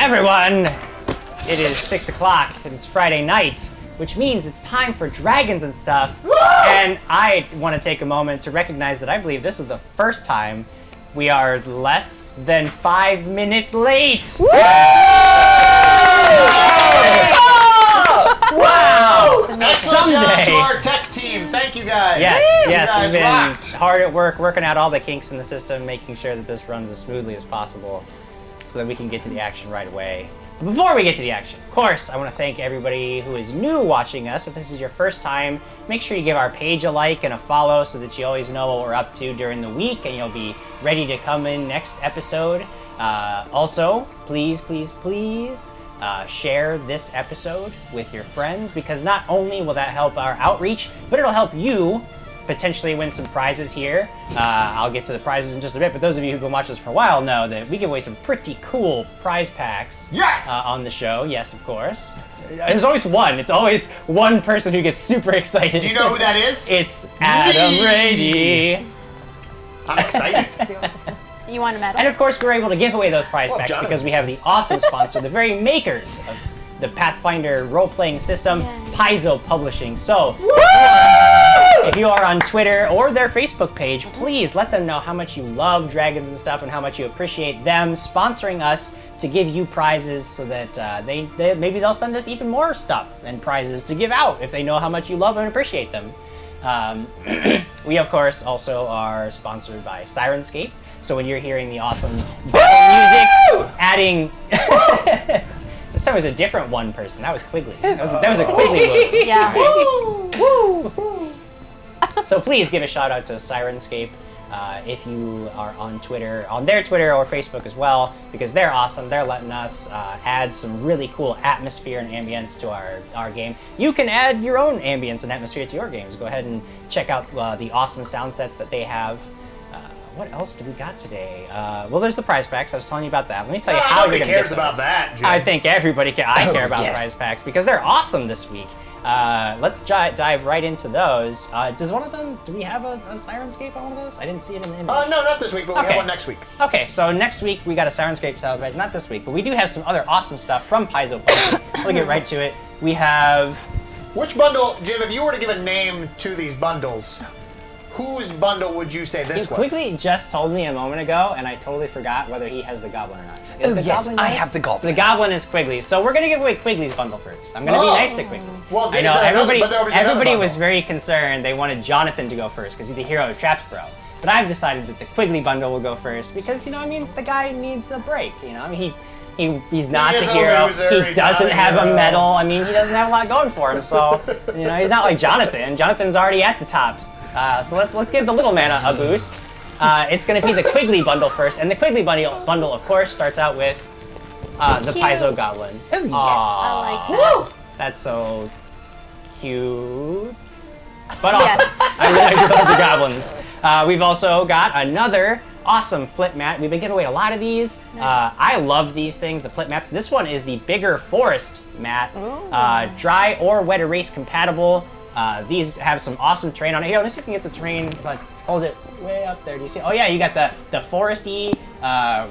Everyone, it is 6 o'clock. It is Friday night, which means it's time for Dragons and Stuff. Woo! And I want to take a moment to recognize that I believe this is the first time we are less than 5 minutes late. Woo! Wow! Excellent job to our tech team. Thank you guys. Yes, we've been rocked. hard at work working out all the kinks in the system, making sure that this runs as smoothly as possible so that we can get to the action right away. But before we get to the action, of course, I want to thank everybody who is new watching us. If this is your first time, make sure you give our page a like and a follow so that you always know what we're up to during the week and you'll be ready to come in next episode. Also, please share this episode with your friends, because not only will that help our outreach, but it'll help you potentially win some prizes here. I'll get to the prizes in just a bit, but those of you who've been watching us for a while know that we give away some pretty cool prize packs on the show. Yes, of course. There's always one. It's always one person who gets super excited. Do you know who that is? It's Adam Rady. I'm excited. You want a medal? And of course, we're able to give away those prize packs because we have the awesome sponsor, the very makers of the Pathfinder role-playing system, Paizo Publishing. So, if you are on Twitter or their Facebook page, please let them know how much you love Dragons and Stuff and how much you appreciate them sponsoring us to give you prizes, so that maybe they'll send us even more stuff and prizes to give out if they know how much you love and appreciate them. We, of course, also are sponsored by Sirenscape. So when you're hearing the awesome battle music, adding... This time was a different one person. That was Quigley. That was a Quigley woo. Yeah. Right? Woo! So please give a shout out to Sirenscape if you are on Twitter, on their Twitter or Facebook as well, because they're awesome. They're letting us add some really cool atmosphere and ambience to our game. You can add your own ambience and atmosphere to your games. Go ahead and check out the awesome sound sets that they have. What else do we got today? Well, there's the prize packs. I was telling you about that. Let me tell you how you're going to get cares those. about that, Jim. I think everybody cares. I care about prize packs because they're awesome this week. Let's dive right into those. Does one of them, do we have a Sirenscape on one of those? I didn't see it in the image. No, not this week, but we have one next week. Okay, so next week we got a Sirenscape celebration. Not this week, but we do have some other awesome stuff from Paizo Publishing. We'll get right to it. We have... Which bundle, Jim, if you were to give a name to these bundles, whose bundle would you say this was? Quigley just told me a moment ago, and I totally forgot whether he has the goblin or not. I have the goblin. So the goblin is Quigley's. So we're going to give away Quigley's bundle first. I'm going to be nice to Quigley. Well, I know everybody was very concerned. They wanted Jonathan to go first because he's the hero of Trapsborough. But I've decided that the Quigley bundle will go first because, the guy needs a break. He's not the hero. He doesn't have a medal. He doesn't have a lot going for him. So, he's not like Jonathan. Jonathan's already at the top. So let's give the little man a boost. It's going to be the Quigley bundle first, and the Quigley bundle, of course, starts out with the Paizo Goblin. Oh yes, I like that. Woo! That's so cute, but awesome. I really love the goblins. We've also got another awesome flip mat. We've been giving away a lot of these. Nice. I love these things, the flip maps. This one is the bigger forest mat, dry or wet erase compatible. These have some awesome terrain on it. Here, let me see if I can get the terrain. Hold it way up there. Do you see? Oh yeah, you got the foresty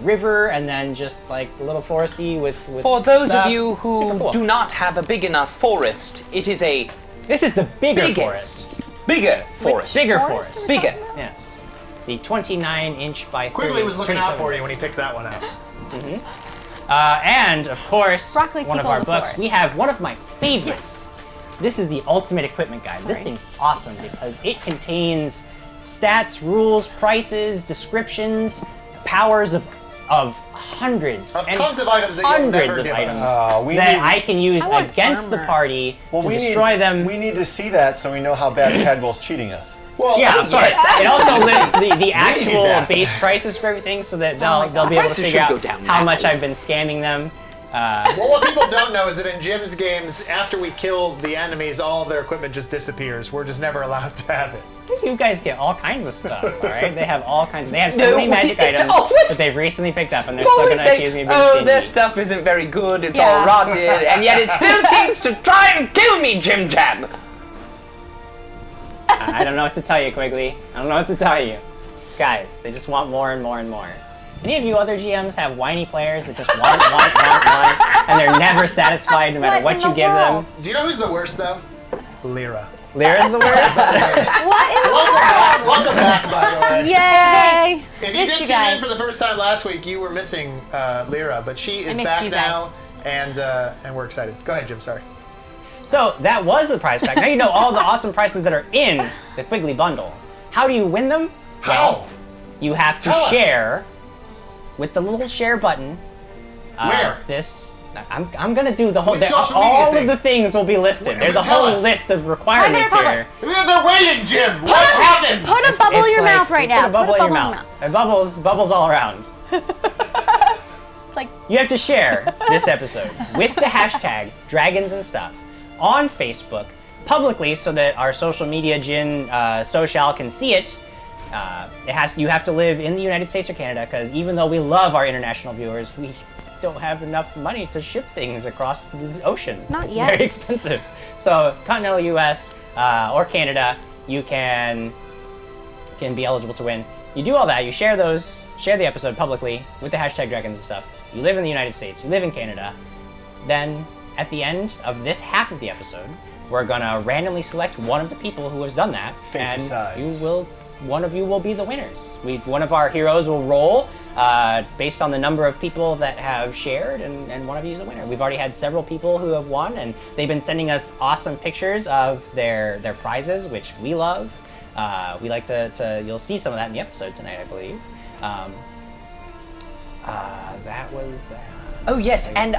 river, and then just like a little foresty with For those stuff. of you who Cool. do not have a big enough forest, it is a This is the bigger biggest, forest. bigger forest. Bigger forest. Bigger. Yes. The 29-inch by 30. Quigley was looking out 27. for you when he picked that one out. And of course, Broccoli one of people our in the books. forest. We have one of my favorites. This is the Ultimate Equipment Guide. This thing's awesome because it contains stats, rules, prices, descriptions, powers of hundreds Of and tons of items that you'll never hundreds of give items us. that I can use I like against the armor. party to we destroy them. We need to see that so we know how bad Cadwell's cheating us. Well, Yeah, of course. It also lists the actual that. base prices for everything, so that they'll be able to Prices figure should go out down how that much way. I've been scamming them. Well, what people don't know is that in Jim's games, after we kill the enemies, all of their equipment just disappears. We're just never allowed to have it. You guys get all kinds of stuff, all right? They have all kinds. They have so No, many magic it's items always- that they've recently picked up, and they're Well, still we going to say, accuse me of being oh, stingy. their stuff isn't very good, it's Yeah. all rotted, and yet it still seems to try and kill me, JimJam! I don't know what to tell you, Quigley. I don't know what to tell you. Guys, they just want more and more and more. Any of you other GMs have whiny players that just want, and they're never satisfied no matter what you give them? Do you know who's the worst, though? Lyra. Lyra's the worst? What in the Welcome back, by the way. Yay! If you did tune in for the first time last week, you were missing Lyra, but she is back now, and we're excited. Go ahead, Jim, sorry. So that was the prize pack. Now you know all the awesome prizes that are in the Quigley bundle. How do you win them? Well, you have to share with the little share button. Where? I'm gonna do the whole. Social all media of the things will be listed. There's a whole list of requirements here. They're waiting, Jim. What happened? Put a bubble in your mouth right now. Put a bubble in your mouth. And bubbles all around. It's like You have to share this episode with the hashtag Dragons and Stuff on Facebook publicly so that our social media social can see it. You have to live in the United States or Canada, because even though we love our international viewers, we don't have enough money to ship things across the ocean. It's very expensive. So continental US or Canada, you can be eligible to win. You do all that, you share the episode publicly with the hashtag Dragons and Stuff. You live in the United States, you live in Canada. Then at the end of this half of the episode, we're gonna randomly select one of the people who has done that. Fate decides. One of you will be the winners. One of our heroes will roll based on the number of people that have shared, and one of you is the winner. We've already had several people who have won, and they've been sending us awesome pictures of their prizes, which we love. We like to you'll see some of that in the episode tonight, I believe. That was that. Oh yes, and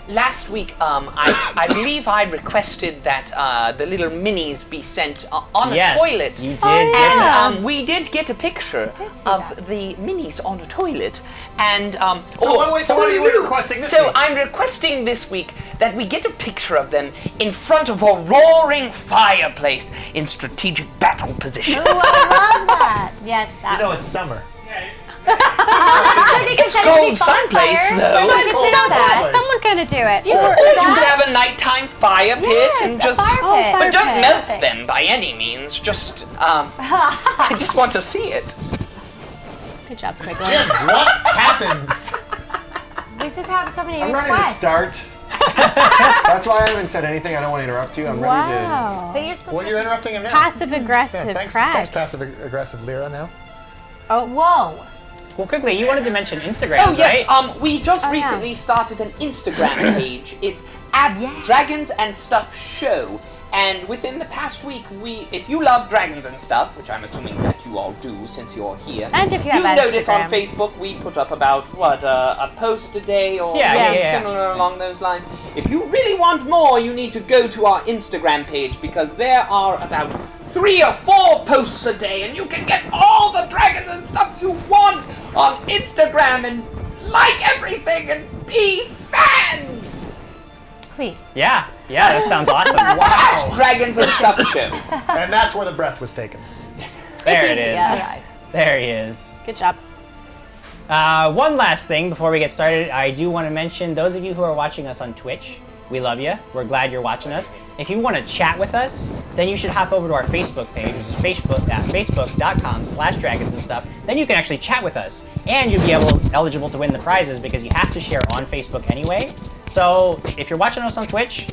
last week I believe I requested that the little minis be sent on a toilet. You did get that. And we did get a picture of the minis on a toilet. And So what are you requesting this week? I'm requesting this week that we get a picture of them in front of a roaring fireplace in strategic battle positions. Ooh, I love that. Yes, that. You know it's summer. It's cold someplace though. Someone's gonna do it. Sure. Or you could have a nighttime fire pit and just. But don't melt them by any means. Just I just want to see it. Good job, Quigley. Jim, what happens? We just have so many I'm ready to requests. start. That's why I haven't said anything. I don't want to interrupt you. I'm ready to. But you're still Well, you're interrupting him now. passive aggressive. Yeah, thanks, Craig. thanks, passive-aggressive Lyra now. Oh, whoa. Well, quickly, you wanted to mention Instagram, Oh yes, right? we just yeah. recently started an Instagram page. It's at Dragons and Stuff Show. And within the past week, if you love Dragons and Stuff, which I'm assuming that you all do since you're here, And if you have notice Instagram. on Facebook we put up about a post a day or Yeah, something yeah. similar along those lines. If you really want more, you need to go to our Instagram page because there are about 3 or 4 posts a day, and you can get all the Dragons and Stuff you want on Instagram and like everything and be fans. Please. Yeah, that sounds awesome. Wow. Dragons and Stuff Show. And that's where the breath was taken. There it is. Yeah, guys. There he is. Good job. One last thing before we get started, I do want to mention those of you who are watching us on Twitch. We love you. We're glad you're watching us. If you want to chat with us, then you should hop over to our Facebook page, which is facebook.com/dragons and stuff. Then you can actually chat with us, and you'll be eligible to win the prizes because you have to share on Facebook anyway. So if you're watching us on Twitch,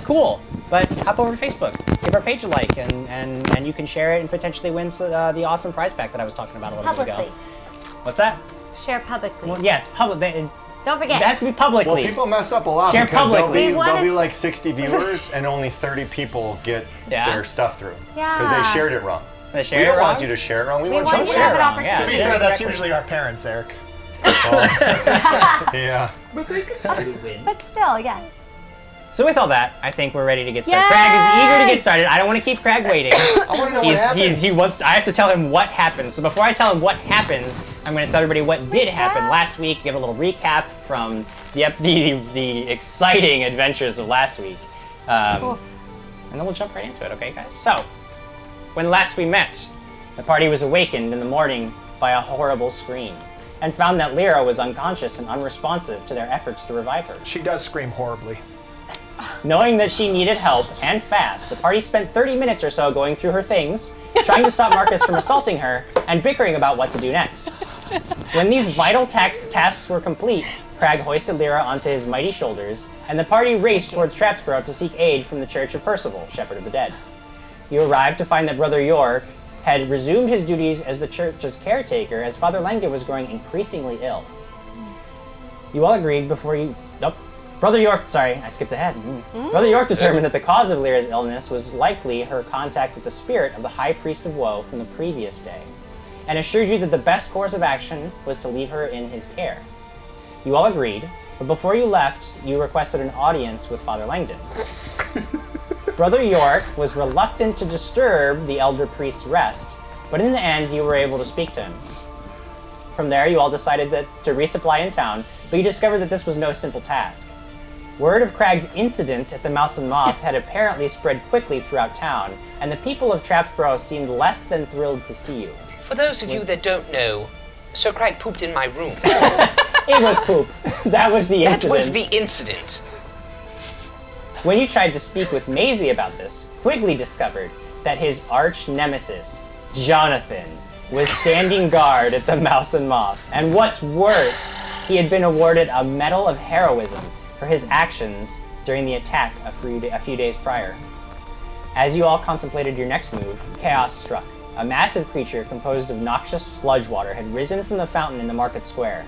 cool. But hop over to Facebook, give our page a like, and you can share it and potentially win the awesome prize pack that I was talking about a little bit Publicly. ago. What's that? Share publicly. Well, yes, public. Don't forget. It has to be publicly. Well, people mess up a lot Share because there'll publicly. be like 60 viewers and only 30 people get their stuff through. Yeah. Because they shared it wrong. They shared We don't it want wrong? you to share it wrong. We We want want you you to to have share an it wrong. Yeah. To be fair, that's usually our parents, Eric. Yeah. But still, yeah. So with all that, I think we're ready to get started. Yay! Crag is eager to get started. I don't want to keep Crag waiting. I want to know what happens. He wants. I have to tell him what happens. So before I tell him what happens, I'm going to tell everybody what did happen last week. Give a little recap from the exciting adventures of last week, Cool. and then we'll jump right into it. Okay, guys. So when last we met, the party was awakened in the morning by a horrible scream, and found that Lyra was unconscious and unresponsive to their efforts to revive her. She does scream horribly. Knowing that she needed help, and fast, the party spent 30 minutes or so going through her things, trying to stop Marcus from assaulting her, and bickering about what to do next. When these vital tasks were complete, Crag hoisted Lyra onto his mighty shoulders, and the party raced towards Trapsborough to seek aid from the Church of Percival, Shepherd of the Dead. You arrived to find that Brother York had resumed his duties as the church's caretaker as Father Langdon was growing increasingly ill. You all agreed before you... Nope. Brother York, sorry, I skipped ahead. Brother York determined that the cause of Lyra's illness was likely her contact with the spirit of the High Priest of Woe from the previous day, and assured you that the best course of action was to leave her in his care. You all agreed, but before you left, you requested an audience with Father Langdon. Brother York was reluctant to disturb the elder priest's rest, but in the end, you were able to speak to him. From there, you all decided to resupply in town, but you discovered that this was no simple task. Word of Crag's incident at the Mouse and Moth had apparently spread quickly throughout town, and the people of Trapsborough seemed less than thrilled to see you. For those of you that don't know, Sir Crag pooped in my room. It was poop. That was the incident. That was the incident. When you tried to speak with Maisie about this, Quigley discovered that his arch nemesis, Jonathan, was standing guard at the Mouse and Moth. And what's worse, he had been awarded a Medal of Heroism for his actions during the attack a few days prior. As you all contemplated your next move, chaos struck. A massive creature composed of noxious sludge water had risen from the fountain in the market square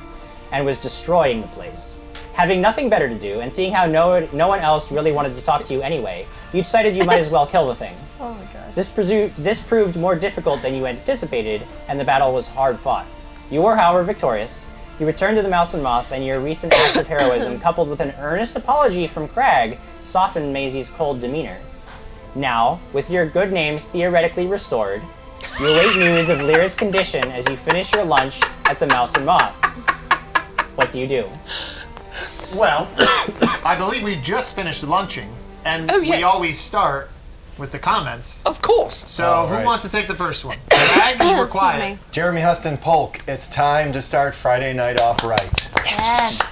and was destroying the place. Having nothing better to do, and seeing how no one else really wanted to talk to you anyway, you decided you might as well kill the thing. Oh my gosh. This proved more difficult than you anticipated, and the battle was hard fought. You were, however, victorious. You returned to the Mouse and Moth, and your recent act of heroism, coupled with an earnest apology from Crag, softened Maisie's cold demeanor. Now, with your good names theoretically restored, you await news of Lyra's condition as you finish your lunch at the Mouse and Moth. What do you do? Well, I believe we just finished lunching, and yes. we always start with the comments. Of course. So who wants to take the first one? Crag, you were quiet. Jeremy Huston Polk, it's time to start Friday night off right. Yes.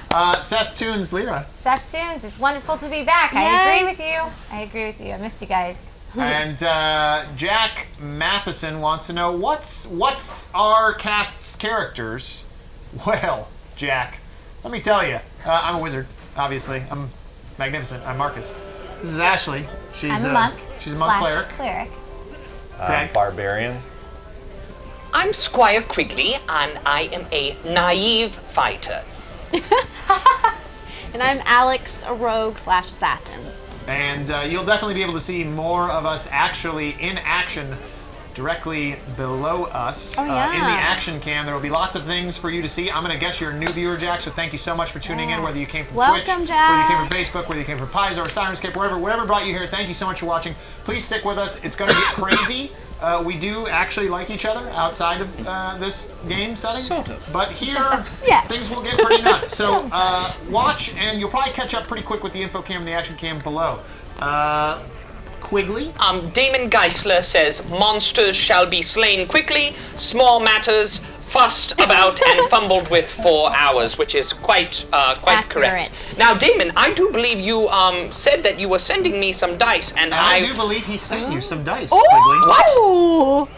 Seth Tunes, Lyra. Seth Tunes, it's wonderful to be back. Yes. I agree with you. I missed you guys. And Jack Matheson wants to know, what's our cast's characters? Well, Jack, let me tell you, I'm a wizard, obviously. I'm magnificent. I'm Marcus. This is Ashley. I'm a monk. She's a monk cleric. Greg. Barbarian. I'm Squire Quigley, and I am a naive fighter. And I'm Alex, a rogue/assassin. And you'll definitely be able to see more of us actually in action directly below us. Oh, yeah. In the action cam, there will be lots of things for you to see. I'm going to guess you're a new viewer, Jack, so thank you so much for tuning in, whether you came from Twitch, Welcome, whether you came Jack. from Facebook, whether you came from Paizo or Sirenscape, whatever brought you here. Thank you so much for watching. Please stick with us. It's going to get crazy. We do actually like each other outside of this game setting. Sort of. But here, Yes. things will get pretty nuts. So watch, and you'll probably catch up pretty quick with the info cam and the action cam below. Quigley? Damon Geisler says, monsters shall be slain quickly, small matters fussed about and fumbled with for hours, which is quite correct. Accurate. Now, Damon, I do believe you said that you were sending me some dice, and I do believe he sent you some dice, Oh! Quigley. What? Ooh.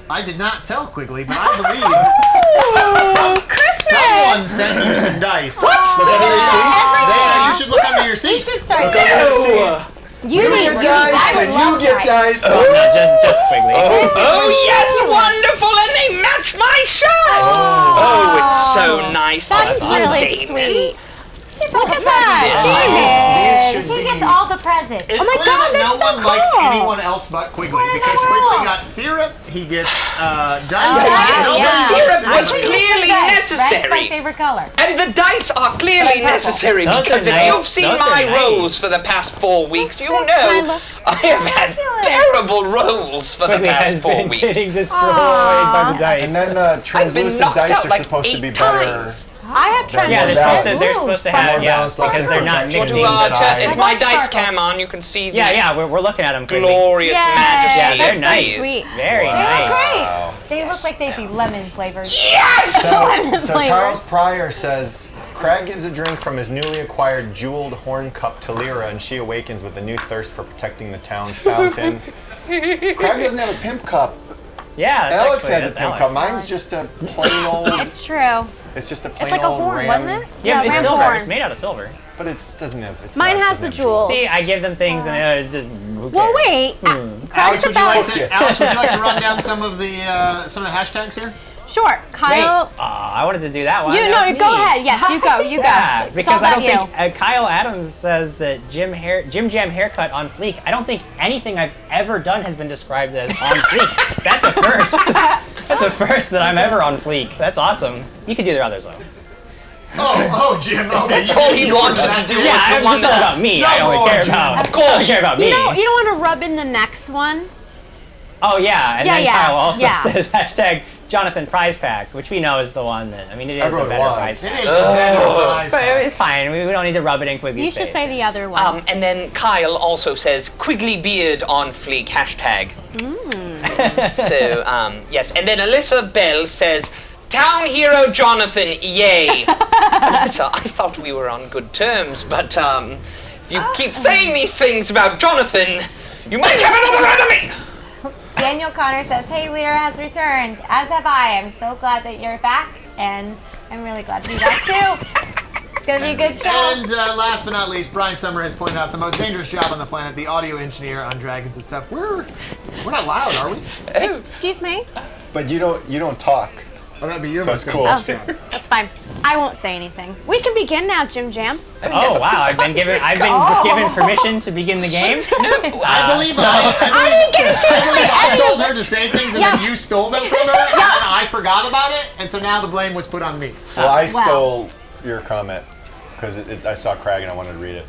I did not tell Quigley, but I believe someone sent you some dice. What? Look under your seat. Yeah, you should look under your seat. You should start Look under your seat. You Use need your dice, and you get dice. No, just Quigley. Oh, yes, wonderful, and they match my shirt! Oh, it's so nice. That's of you, really Damon. sweet. Look at that. These should He be. gets all the presents. It's Oh my clear God, that no that's so one likes cool. anyone else but Quigley, because cool. Quigley got syrup, he gets dice. dice, Nobody yeah. gets Syrup syrup. was clearly Red's my necessary. favorite color. And the dice are clearly Purple. necessary Those because are if nice. you've seen Those are my nice. rolls for the past 4 weeks, you so know kinda I have had ridiculous. terrible rolls for the Quigley past has 4 been weeks. getting destroyed by the dice. And then translucent knocked dice out are like supposed to 8 be better. times. I have Yeah, translucent. they're supposed to have, More balanced because they're not perfection. mixing. Inside. It's I my love dice sparkles. cam on. You can see the Yeah, we're looking at them, Quigley. glorious Yay. majesty. Yeah, they're That's very nice. sweet. Very They nice. look great. Wow. They look like they'd be lemon flavored. So flavor. Charles Pryor says, Crag gives a drink from his newly acquired jeweled horn cup to Lyra, and she awakens with a new thirst for protecting the town fountain. Crag doesn't have a pimp cup. Yeah, that's Alex actually, has a that's pimp Alex. cup. Mine's just a plain old. It's true. It's just a plain It's like a old horn, ram. wasn't it? Yeah, it's ram silver. horn. It's made out of silver. But it doesn't have. It's Mine not, has doesn't the have jewels. jewels. See, I give them things and it's just. Who Well, cares? wait. Alex, Craig's would you like about. to, Alex, would you like to run down some of the hashtags here? Sure, Wait, Kyle. I wanted to do that one. You That know, was go me. ahead. Yes, you go. You Yeah, go. It's because all I about don't you. think Kyle Adams says that JimJam haircut on fleek. I don't think anything I've ever done has been described as on fleek. That's a first. That's a first that I'm ever on fleek. That's awesome. You can do the others though. Oh, Jim. Okay, That's all he wanted to do. Yeah, was the I'm one just talking about me. I No only more, care Jim. about. Of course. I only care about me. You don't want to rub in the next one. Oh yeah, and Yeah, then yeah, Kyle also yeah. says hashtag Jonathan Prize Pack, which we know is the one that. I mean, it is Everyone a better wants. prize It pack. is the better prize But pack. it's fine. We don't need to rub it in Quigley's You should face. say the other one. And then Kyle also says Quigley beard on fleek hashtag. So yes, and then Alyssa Bell says Town Hero Jonathan, yay! Alyssa, I thought we were on good terms, but if you keep saying these things about Jonathan, you might have another enemy. Daniel Connor says, hey, Lyra has returned, as have I. I'm so glad that you're back, and I'm really glad to be back too. It's going to be a good show. And last but not least, Brian Summer has pointed out the most dangerous job on the planet, the audio engineer on Dragons and stuff. We're not loud, are we? Excuse me. But you don't talk. Oh, that'd be your That's most cool. dangerous job. That's fine. I won't say anything. We can begin now, JimJam. Oh wow! I've been given permission to begin the game. I believe I told her to say things and then you stole them from her, and then I forgot about it, and so now the blame was put on me. Well, I stole your comment because I saw Craig and I wanted to read it.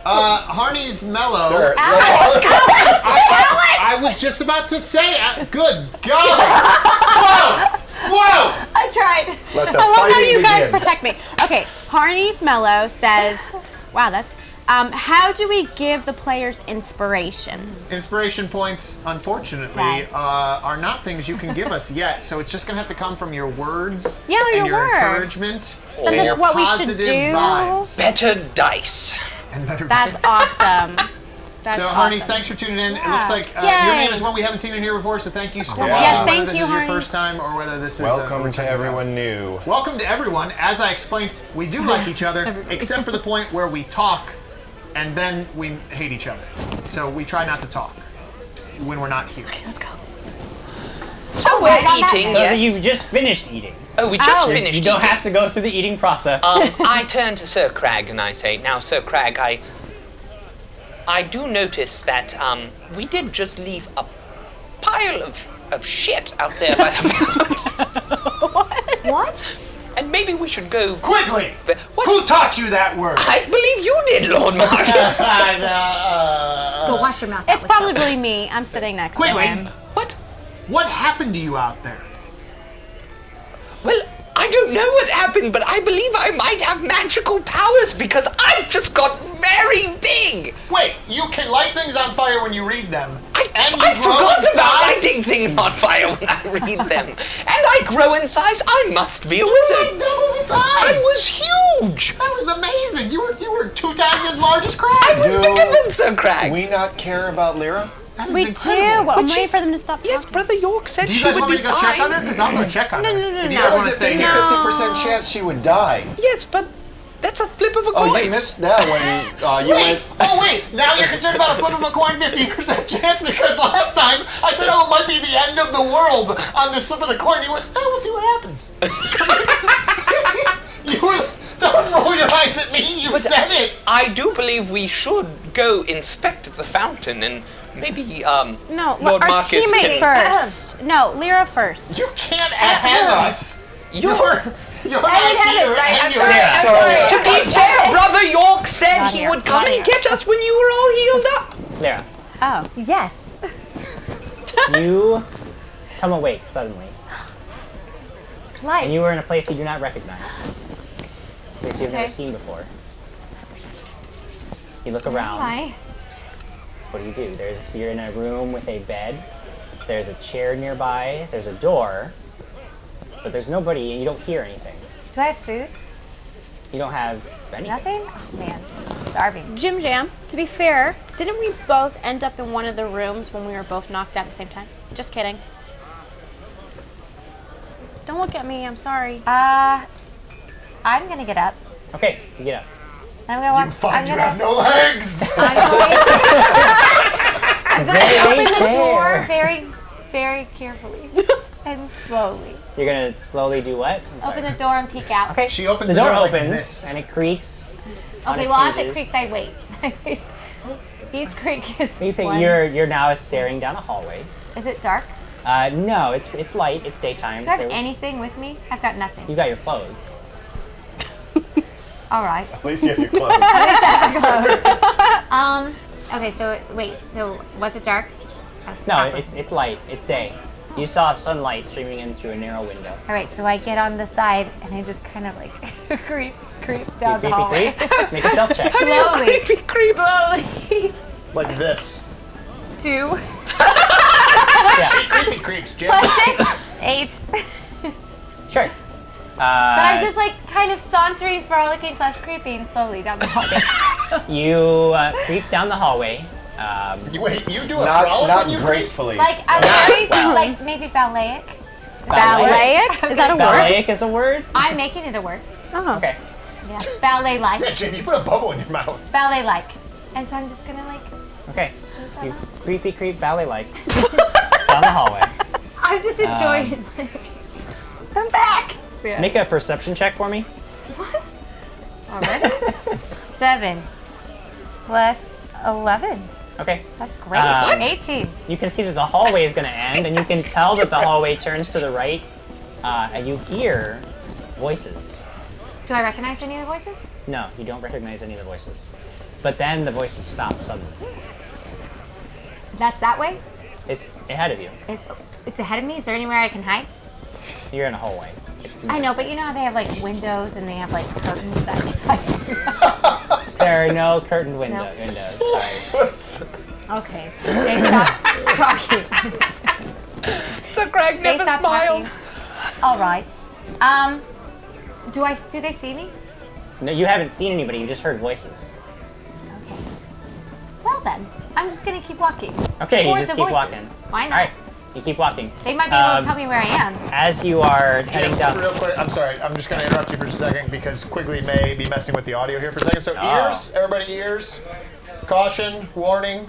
Harney's mellow. There- I was just about to say, good God! Whoa! I tried. Let the I love how fighting you guys begin. protect me. Okay, Harney's Mellow says, wow, that's, how do we give the players inspiration? Inspiration points, unfortunately, Yes. are not things you can give us yet, so it's just gonna have to come from your words Yeah, and your words. encouragement. Send and us your what we should positive do. Vibes. Better dice. And better That's awesome. That's So, awesome. Harney, thanks for tuning in. It looks like your Yay. name is one we haven't seen in here before, so thank you so much. Yes, Whether thank this you, is your Harney. first time or whether this is Welcome to everyone new. Welcome to everyone. As I explained, we do like each other, except for the point where we talk and then we hate each other. So we try not to talk when we're not here. Let's go. So we're right on that eating, note. yes. You just finished eating. Oh, we just Oh. finished You don't eating. have to go through the eating process. I turn to Sir Crag and I say, now, Sir Crag, I do notice that we did just leave a pile of shit out there by the mountain. What? And maybe we should go... Quigley! What? Who taught you that word? I believe you did, Lord Marcus. Go wash your mouth. It's probably me. I'm sitting next to Quigley, him. What? what happened to you out there? Well, I don't know what happened, but I believe I might have magical powers because I just got very big. Wait, you can light things on fire when you read them. and you I grow forgot in about size? lighting things on fire when I read them. And I grow in size. I must be a Like wizard. double the size. I was huge. That was amazing. You were 2 times as large as Crag. I was Do bigger than Sir Crag. we not care about Lyra? That is We do. incredible. Well, I'm Which waiting is- for them to stop Yes, talking. Brother York said Do you she guys would want me be to go fine. check on her? Because I'll go check on her. no, If you no. guys That want was to a stay here. 50% chance she would die. Yes, but that's a flip of a Oh, coin. you missed that when you went. Wait, now you're concerned about a flip of a coin 50% chance because last time I said, it might be the end of the world on this flip of the coin. You went, we'll see what happens. Don't roll your eyes at me, you said it. I do believe we should go inspect the fountain and maybe No, Lord our Marcus teammate can... first. No, Lyra first. You can't have us. You're not here, right? and you're Yeah. So To be fair, Brother York said Not he here. would come Not and here. get us when you were all healed up. There. Oh. Yes. You come awake suddenly, Light. and you are in a place you do not recognize. A place you've never Okay. seen before. You look around. Hi. What do? You're in a room with a bed. There's a chair nearby. There's a door. But there's nobody, and you don't hear anything. Do I have food? You don't have anything. Nothing? Oh, man. I'm starving. JimJam, to be fair, didn't we both end up in one of the rooms when we were both knocked out at the same time? Just kidding. Don't look at me. I'm sorry. I'm gonna get up. Okay, you get up. I'm gonna walk. You find I'm you gonna, have no legs! I'm going to open the door very carefully and slowly. You're gonna slowly do what? I'm sorry. Open the door and peek out. Okay. She opens the the door door like opens this. and it creaks. on Okay, its well, as it hinges. creaks, I wait. Each creak is So you think one. you're now staring down a hallway. Is it dark? No, it's light. It's daytime. Do I have anything with me? I've got nothing. You got your clothes. All right. At least you have your clothes. Okay, so wait. So was it dark? I was No, half it's light. It's day. You saw sunlight streaming in through a narrow window. All right, so I get on the side and I just kind of like creep down the Creep, hallway. creep, creep. Make a stealth check. Slowly, slowly. Like this. 2 Yeah, Creepy creeps, Jim. plus 6, 8. sure. But I'm just like kind of sauntering, frolicking / creeping slowly down the hallway. You creep down the hallway. Wait, you do a not frolic not when you gracefully. Like I'm very like maybe balleric. Ballet? Is that a word? Balleric is a word? I'm making it a word. Oh. Okay. Yeah, ballet-like, Yeah, Jim, you put a bubble in your mouth. ballet-like. And so I'm just gonna like. Okay. You creepy creep ballet-like down the hallway. I'm just enjoying. I'm back. Make a perception check for me. What? Already? 7 plus 11. Okay. That's great. 18. You can see that the hallway is going to end, and you can tell that the hallway turns to the right, and you hear voices. Do I recognize any of the voices? No, you don't recognize any of the voices. But then the voices stop suddenly. That's that way? It's ahead of you. It's ahead of me. Is there anywhere I can hide? You're in a hallway. It's I know, but you know how they have like windows and they have like curtains that. There are no curtained windows. Sorry. Okay. They stop talking. So Greg They never stop smiles. talking. All right. Do they see me? No, you haven't seen anybody. You just heard voices. Okay. Well then, I'm just gonna keep walking. Okay, you Toward just the keep voices. walking. Why not? All right, you keep walking. They might be able to tell me where I am. As you are heading Jim, down. real quick, I'm sorry. I'm just going to interrupt you for just a second because Quigley may be messing with the audio here for a second. So ears, everybody ears. Caution, warning.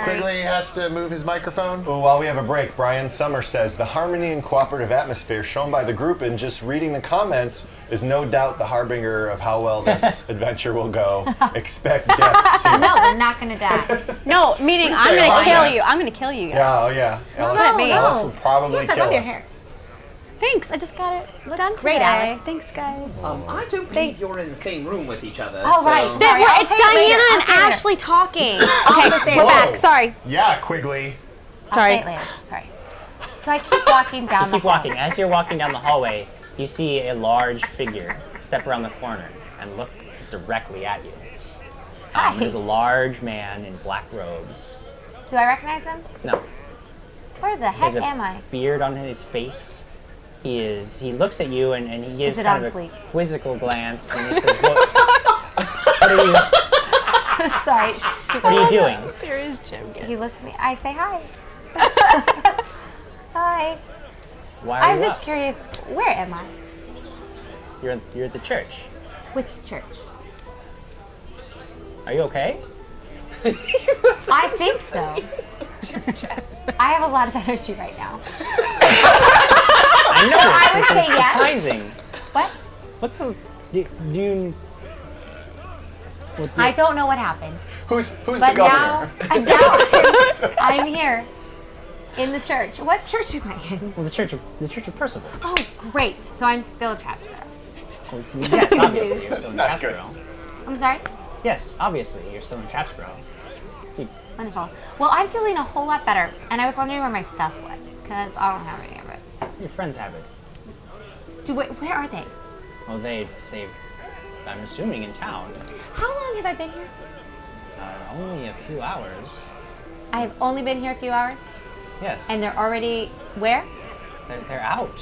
Quigley has to move his microphone. Well, while we have a break, Brian Summer says the harmony and cooperative atmosphere shown by the group in just reading the comments is no doubt the harbinger of how well this adventure will go. Expect death soon. No, they're not gonna die. No, meaning I'm say gonna hi, kill guys. you. I'm gonna kill you guys. Yeah, oh yeah. Alex, what I mean. Alex will probably Yes, I kill love your us. hair. Thanks. I just got it done great, today. Alex. Thanks, guys. I don't believe you're in the same room with each other. Oh, so- right. Then Sorry, I'll it's say it later. Diana I'll and say it later. Ashley talking. I'll Okay, say it we're later. back. Sorry. Yeah, Quigley. I'll Sorry. say it later. Sorry. So I keep walking down You the keep walking. As you're walking down the hallway, you see a large figure step around the corner and look directly at you. Hi. It is a large man in black robes. Do I recognize him? No, Where the he heck has a am I? beard on his face. He looks at you and he gives it kind on of a fleek? quizzical glance and he says, what Sorry. are you doing? Serious Jim. He looks at me. I say hi. Hi. Why I are was you just up? curious. Where am I? You're at the church. Which church? Are you okay? I think so. I have a lot of energy right now. I know I would this. It's say yes. surprising. What? What's the do you? I don't know what happened. Who's the But governor? now I'm here in the church. What church am I in? Well, the church of Percival. Oh, great. So I'm still Trapsborough. Well, yes, obviously you're still in not good. Trapsborough. I'm sorry? Yes, obviously you're still in Trapsborough. Wonderful. Well, I'm feeling a whole lot better, and I was wondering where my stuff was, because I don't have any of it. Your friends have it. Where are they? Well, they've. I'm assuming in town. How long have I been here? Only a few hours. I have only been here a few hours, Yes. and they're already where? they're out.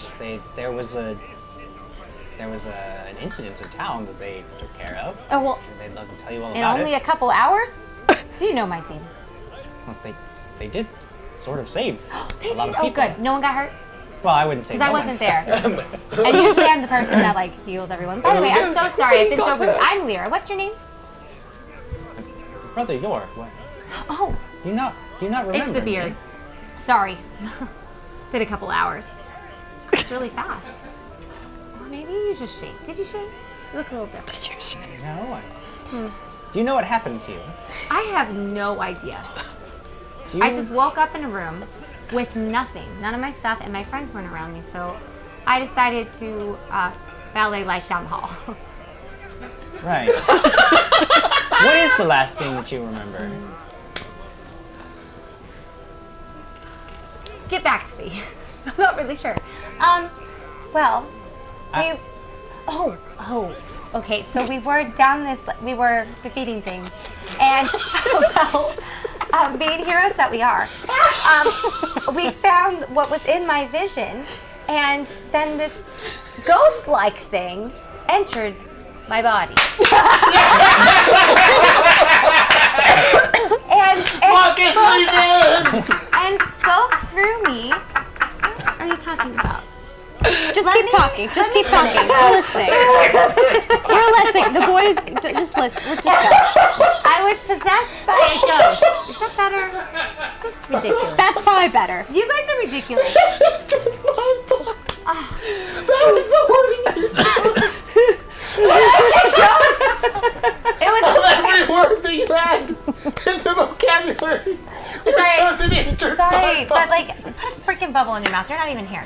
There was an incident in town that they took care of. Oh, well, They'd love to tell you all in about only it. a couple hours? Do you know my team? Well, they did sort of save They a lot did? of Oh, people. good. No one got hurt? Well, I wouldn't say Because no I one. wasn't there. And usually I'm the person that like heals everyone. By the way, I'm so sorry. I've been so rude. I'm Lyra. What's your name? Brother York, what? Oh, Do you not remember? it's the beard. me? Sorry. Been a couple hours. It's really fast. Or maybe you just shaved. Did you shave? You look a little different. No. Do you know what happened to you? I have no idea. Do you? I just woke up in a room with nothing, none of my stuff, and my friends weren't around me, so I decided to ballet life down the hall. Right. What is the last thing that you remember? Get back to me. I'm not really sure. Well, okay, so we were we were defeating things, and well, being heroes that we are, we found what was in my vision, and then this ghost-like thing entered my body. and spoke through me. What are you talking about? Just keep talking. Just keep talking. We're listening. We're listening. The boys, just listen. We're just I was possessed by a ghost. Is that better? This is ridiculous. That's probably better. You guys are ridiculous. That was the wording you It was Every word that you had in the vocabulary was chosen into sorry, but like, put a freaking bubble in your mouth. You're not even here.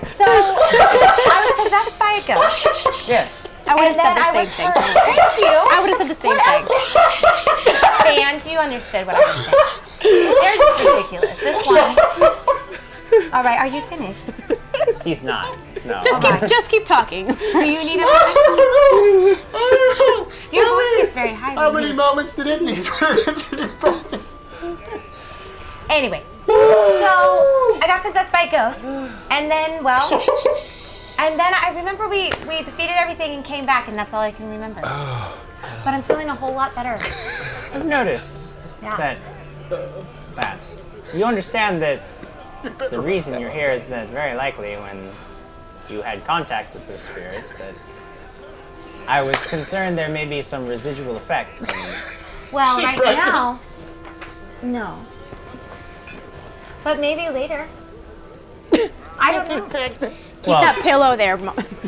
So I was possessed by a ghost. Yes. I would And have said then I the was same thing. hurt. Thank you. I would have said the same thing. And you understood what I was saying. They're just ridiculous. This one. All right, are you finished? He's not. No. Just keep talking. Do you need a moment? Your voice gets very high. How many moments did it need? Anyways, so I got possessed by a ghost, and then, I remember we defeated everything and came back, and that's all I can remember. But I'm feeling a whole lot better. I've noticed Yeah. that you understand that the reason you're here is that very likely when you had contact with this spirit that I was concerned there may be some residual effects. Well, right now, no. But maybe later. I don't know. Keep that pillow there.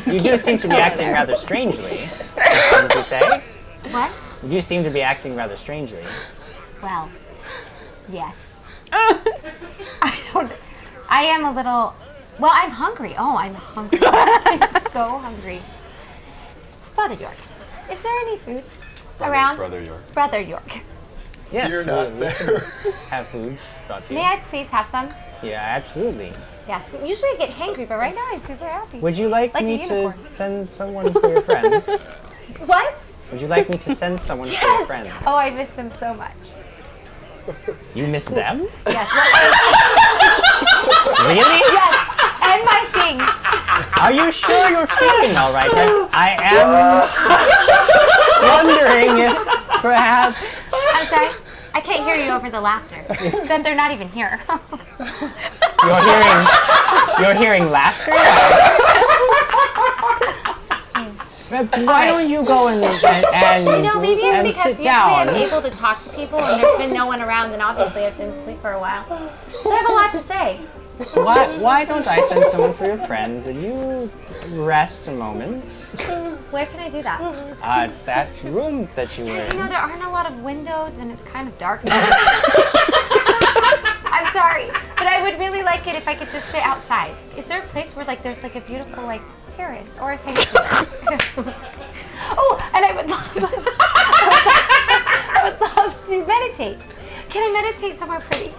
You do seem to be acting rather strangely, wouldn't you say? What? You do seem to be acting rather strangely. Well, yes. I am a little. Well, I'm hungry. Oh, I'm hungry. I'm so hungry. Brother York, is there any food around? Brother York. Brother York. Yes, You're not we there. have food brought to you. May I please have some? Yeah, absolutely. Yes. Usually I get hangry, but right now I'm super happy. Would you like Like a me to unicorn. send someone for your friends? What? Would you like me to send someone for your friends? Oh, I miss them so much. You miss them? Yes. Really? Yes. And my things. Are you sure you're feeling all right? I am wondering if perhaps... I'm sorry. I can't hear you over the laughter. Then they're not even here. You're hearing laughter? Why don't you go and You know, maybe it's and because sit usually down? I'm able to talk to people and there's been no one around, and obviously I've been asleep for a while. So I have a lot to say. Why don't I send someone for your friends and you rest a moment? Where can I do that? That room that you were You know, in. there aren't a lot of windows and it's kind of dark. I'm sorry, but I would really like it if I could just sit outside. Is there a place where there's a beautiful terrace or a sanctuary? Oh, and I would love to meditate. Can I meditate somewhere pretty?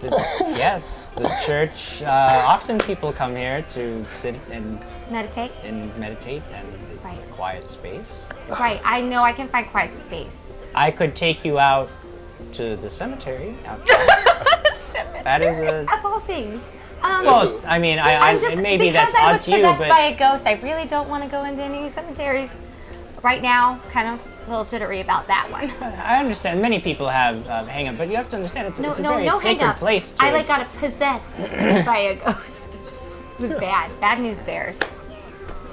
Yes, the church. Often people come here to sit and Meditate? meditate, and it's a Right. quiet space. Right, I know I can find quiet space. I could take you out to the cemetery. That is a. Of all things. Well, I mean, I'm just, maybe because that's I odd was to you, possessed but by a ghost, I really don't want to go into any cemeteries right now, kind of a little jittery about that one. I understand. Many people have hang up, but you have to understand it's a very no sacred hang up. place to. I got possessed by a ghost. It was bad. Bad news bears.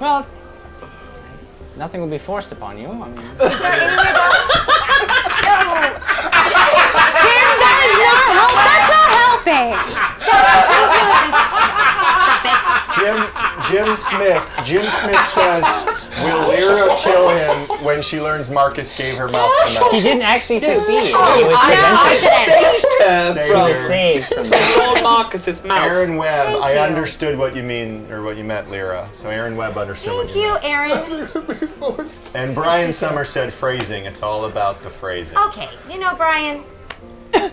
Well, nothing will be forced upon you. I mean, Is there anywhere else? No. Jim, that is not help. That's not helping. Jim Smith says, will Lyra kill him when she learns Marcus gave her mouth to mouth? he didn't actually succeed. He was I prevented. saved her Saved from her. Saved from that. Lord Marcus's mouth. Aaron Webb, Thank I you. understood what you mean, or what you meant, Lyra. So Aaron Webb understood Thank what you you, meant. Aaron. And Brian Summer said phrasing. It's all about the phrasing. Okay, Brian. Don't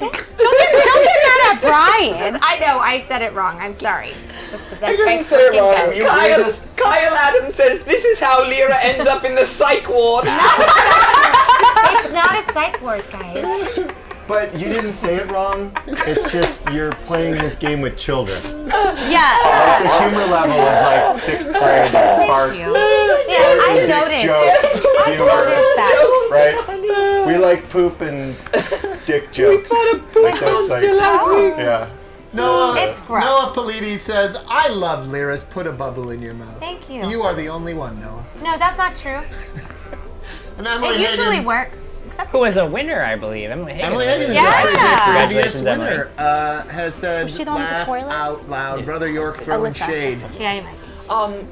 get mad at Brian. I know, I said it wrong. I'm sorry. Was possessed by didn't say it freaking wrong. ghosts. You just... Kyle Adams says this is how Lyra ends up in the psych ward. It's not a psych ward, guys. But you didn't say it wrong. It's just you're playing this game with children. Yeah. The humor level is like 6th grade fart. Thank you. Yeah, I dick noticed. joke I humor, noticed that. right? We like poop and dick jokes. Like that's like, yeah. Noah, It's gross. Noah Polides says, I love Lyra's put a bubble in your mouth. Thank you. You are the only one, Noah. No, that's not true. And Emily It usually Hagen, works. Except Who was a winner, I believe. Emily Hagen. Emily Hagen is Yeah. actually the previous Congratulations, Emily. winner. Has said, Was she the one with the laugh toilet? out loud. Brother York throwing Alyssa. shade. yeah, you might.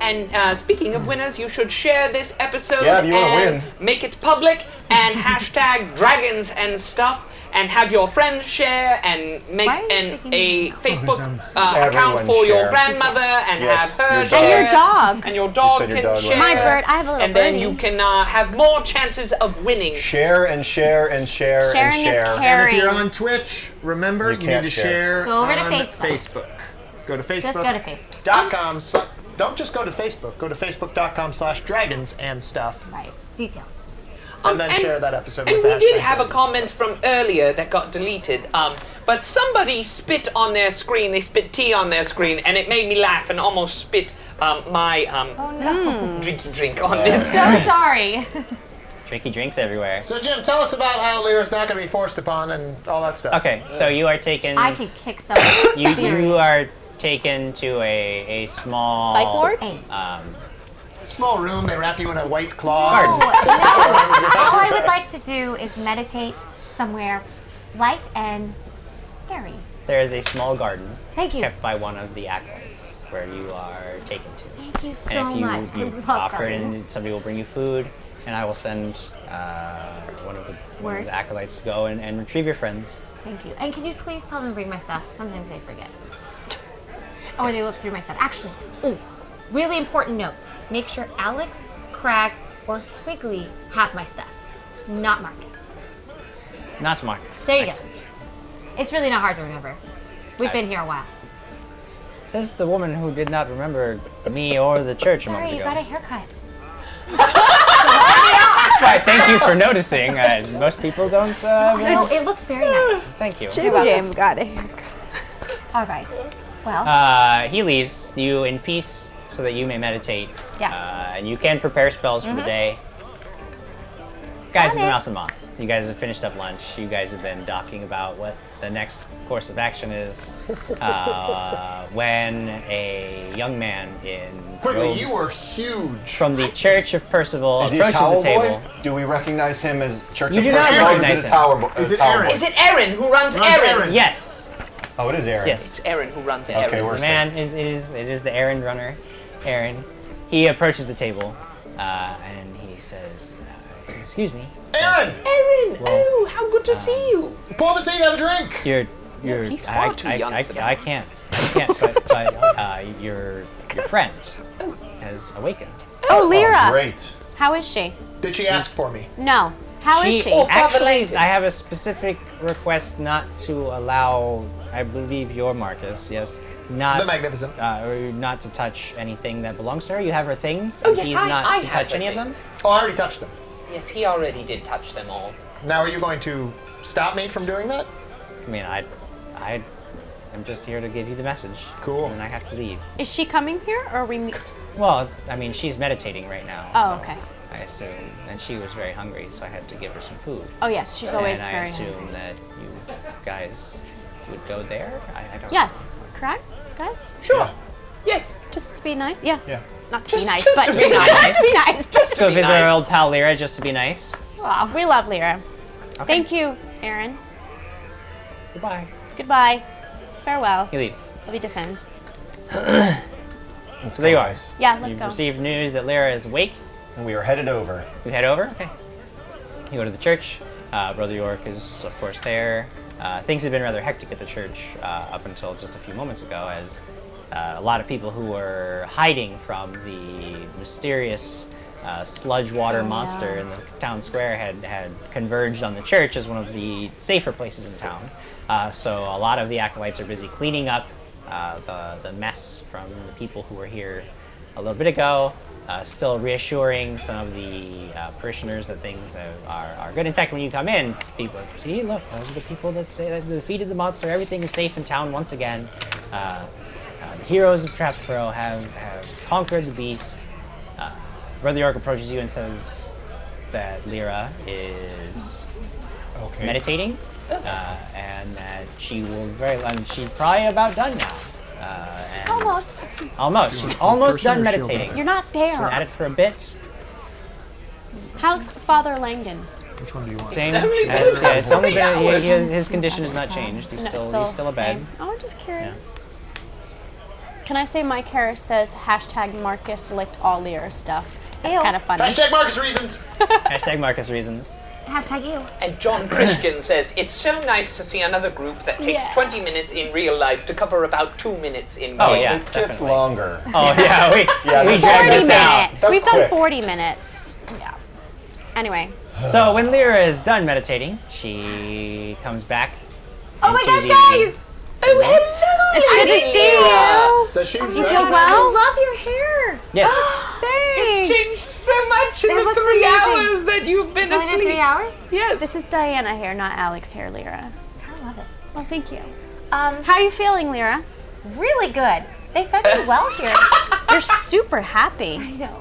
And speaking of winners, you should share this episode Yeah, if you wanna and win. make it public and hashtag dragons and stuff and have your friends share and make Why are you a shaking Facebook account Everyone for your share. grandmother and Yes, have her your share. dog. And your dog. And your dog said your can dog was share. My bird. I have a little And then birdie. you can have more chances of winning. Share and share and share Sharing and is share. caring. And if you're on Twitch, remember, You you, can't need to share. share Go over to on Facebook. Go to Facebook. Just go to Facebook. Don't just go to Facebook. Go to facebook.com/dragons and stuff. Right. Details. And then share that episode And with we did hashtag have a dragons. comment from earlier that got deleted, but somebody spit on their screen. They spit tea on their screen, and it made me laugh and almost spit my Oh no. drinky drink on this. So sorry. Tricky drinks everywhere. So Jim, tell us about how Lyra's not going to be forced upon and all that stuff. Okay, so you are taken. I could kick some. You are taken to a small Psych ward? Hey. Small room. They wrap you in a white cloth. Garden. All I would like to do is meditate somewhere light and airy. There is a small garden Thank you. kept by one of the acolytes where you are taken to. Thank you so And if you, much. I you love offer it, gardens. and somebody will bring you food, and I will send one of Word. the acolytes to go and retrieve your friends. Thank you. And could you please tell them to bring my stuff? Sometimes they forget. Or they look through my stuff. Actually, really important note. Make sure Alex, Crag, or Quigley have my stuff, not Marcus. Not Marcus. There you go. Excellent. It's really not hard to remember. We've been here a while. Says the woman who did not remember me or the church a Sorry, moment you ago. got a haircut. Why, thank you for noticing. Most people don't. No, it looks very nice. Thank you. JimJam got it. All right. Well, He leaves you in peace so that you may meditate. Yes. And you can prepare spells for the day. Guys, Got the it. Mouse and Moth. You guys have finished up lunch. You guys have been talking about what the next course of action is. When a young man in Quigley, robes you were huge. from the Church of Percival Is he a approaches towel the table. boy? Do we recognize him as Church You of do not Percival? Or recognize is it him. a tower boy? Is it Aaron? Is it Aaron who runs Runs errands? errands. Yes. Oh, it is Aaron. Yes. Aaron who runs Okay, errands. we're The man is it is the errand runner, Aaron. He approaches the table, and he says, "Excuse me, Aaron! Aaron, Well, oh, how good to see you. Pull up a seat, have a drink. you're he's far too young for that. I can't, but your friend has awakened. Oh, Lyra. Oh, great. How is she? Did she ask for me? No. How is she? Oh, Actually, Father I have a specific request not to allow, I believe you're Marcus, yes, not The Magnificent. or not to touch anything that belongs to her. You have her things, Oh, and yes, he's I not to have touch her any of them. things. Oh, I already touched them. Yes, he already did touch them all. Now, are you going to stop me from doing that? I mean, I am just here to give you the message. Cool. And then I have to leave. Is she coming here or are we? Well, I mean, she's meditating right now. Oh, so okay. I assume, and she was very hungry, so I had to give her some food. Oh yes, she's always and I very assume hungry. that you guys would go there. I don't. Yes, correct, guys. Sure. Yes. Just to be nice. Yeah. Yeah. Not to be Just- nice, just but to be just nice. to be nice. Let's go be visit our nice. old pal Lyra just to be nice. Wow, we love Lyra. Thank you, Aaron. Goodbye. Goodbye. Farewell. He leaves. I'll be descend. So there you are. Guys. Yeah, let's You've go. received news that Lyra is awake. And we are headed over. You head over. Okay. You go to the church. Brother York is, of course, there. Things have been rather hectic at the church up until just a few moments ago, as a lot of people who were hiding from the mysterious sludge water monster in the town square had converged on the church as one of the safer places in town. So a lot of the acolytes are busy cleaning up the mess from the people who were here a little bit ago. Still reassuring some of the parishioners that things are good. In fact, when you come in, people see, look, those are the people that say that defeated the monster. Everything is safe in town once again. The heroes of Trapsborough have conquered the beast. Brother York approaches you and says that Lyra is Okay. meditating, and that she will she's probably about done now. And Almost. Almost. She's almost person done or shield meditating. You're not She's been at there. it for a bit. How's Father Langdon? Which one do you want? Same. only been as- yeah, it's only 3 been hours. his condition has not changed. He's No, still a bed. same. Oh, I'm just curious. Can I say my character says hashtag Marcus licked all Lyra stuff? That's Ew. kind of funny. Hashtag Marcus Reasons. Hashtag Marcus reasons. Hashtag you. And John Christian says, it's so nice to see another group that takes Yeah. 20 minutes in real life to cover about 2 minutes in game. Oh yeah, It gets definitely. longer. Oh yeah, we that's dragged 40 this out. minutes. That's We've done quick. 40 minutes. Yeah. Anyway. So when Lyra is done meditating, she comes back. Oh my into gosh, the- guys! Oh, hello! It's good to see you. Does she? Do you feel well? I love your hair. Yes. It's changed so much in It the looks 3 amazing. hours that you've been It's only been asleep. 3 hours? Yes. This is Diana hair, not Alex hair, Lyra. I love it. Well, thank you. How are you feeling, Lyra? Really good. They fed me well here. You're super happy. I know.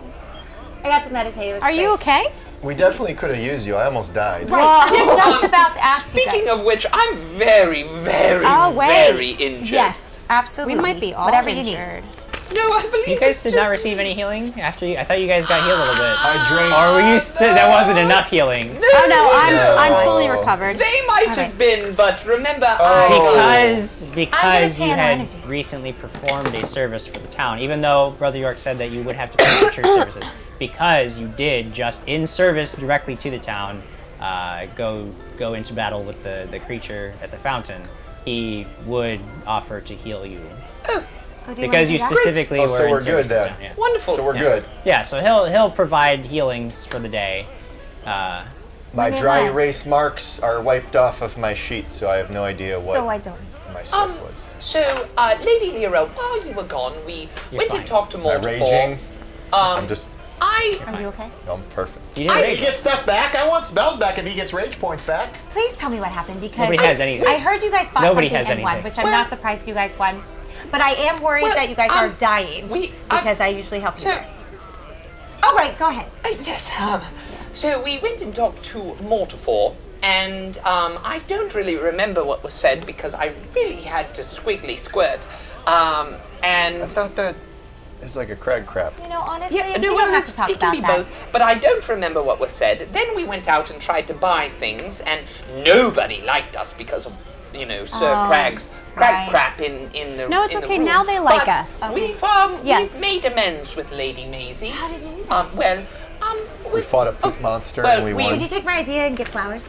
I got to meditate. It was Are you great. okay? We definitely could have used you. I almost died. Right. I was just about to ask you Speaking guys. of which, I'm very, very, Oh, wait. very injured. Yes, absolutely. We might be all Whatever injured. you need. No, I believe You guys it's did just not receive any healing after you. I thought you guys got healed a little bit. I drained. Or were you? That wasn't enough healing. Oh no, I'm No. fully recovered. They might have been, but remember, Because you channel had energy. recently performed a service for the town, even though Brother York said that you would have to pay for church services, because you did just in service directly to the town, go into battle with the creature at the fountain, he would offer to heal you Oh, do you because wanna you do that? specifically Oh, were so in we're service good to the then. town. Yeah. wonderful. So we're Yeah. good. Yeah, so he'll provide healings for the day. My Really dry nice. erase marks are wiped off of my sheet, so I have no idea what So I don't. my stuff was. So, Lady Lyra, while you were gone, we went fine. and talked to Am I Mortifor. raging? I'm just. Are you okay? I'm perfect. You didn't He rage. gets stuff back. I want spells back if he gets rage points back. Please tell me what happened because Nobody has anything. I heard you guys fought Nobody something has and won, anything. which I'm not surprised you guys won. But I am worried Well, that you guys are dying we- because I usually help you. So, guys. Oh right, go ahead. yes, so we went and talked to Mortifor, and I don't really remember what was said because I really had to squiggly squirt. I And thought that is like a crag crap. You know, honestly, yeah, we no, don't well, have to talk it can about be that. both, but I don't remember what was said. Then we went out and tried to buy things, and nobody liked us because of, Sir Oh, Crag's right. crap in the No, it's in the okay, room. now they like But us. Yes. We've made amends with Lady Maisie. How did you do that? We fought a poop monster well, and we we- won. Did you take my idea and get flowers?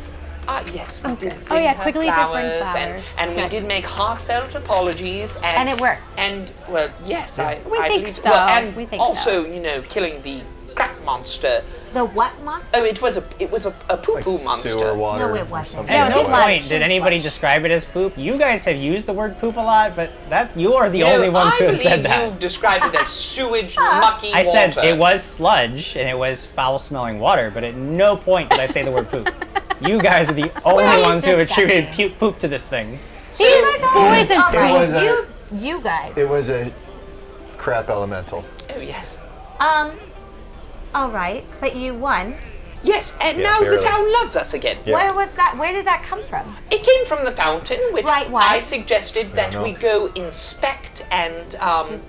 Yes, we did. Oh, bring yeah, her Quigley did bring flowers, flowers. and we Good. did make heartfelt apologies, And it worked. And well, yes, I We think believe so. Well, and We think also, killing the crap monster. The what monster? Oh, it was a poo Like poo sewer monster. water. No, it or wasn't. something. At It no was point sludge. did anybody describe it as poop. You guys have used the word poop a lot, but you are the only ones who have said I believe that. you've described it as sewage, mucky I water. said it was sludge and it was foul-smelling water, but at no point did I say the word poop. You guys are the only Well, ones who have disgusting. attributed poop to this thing. So, You guys are boys and all right. It was you guys. It was a crap elemental. oh yes. All right, but you won. Yes, and Yeah, now barely. the town loves us again. Yeah. Where was that? Where did that come from? It came from the fountain, which Right, why? I suggested that know. we go inspect and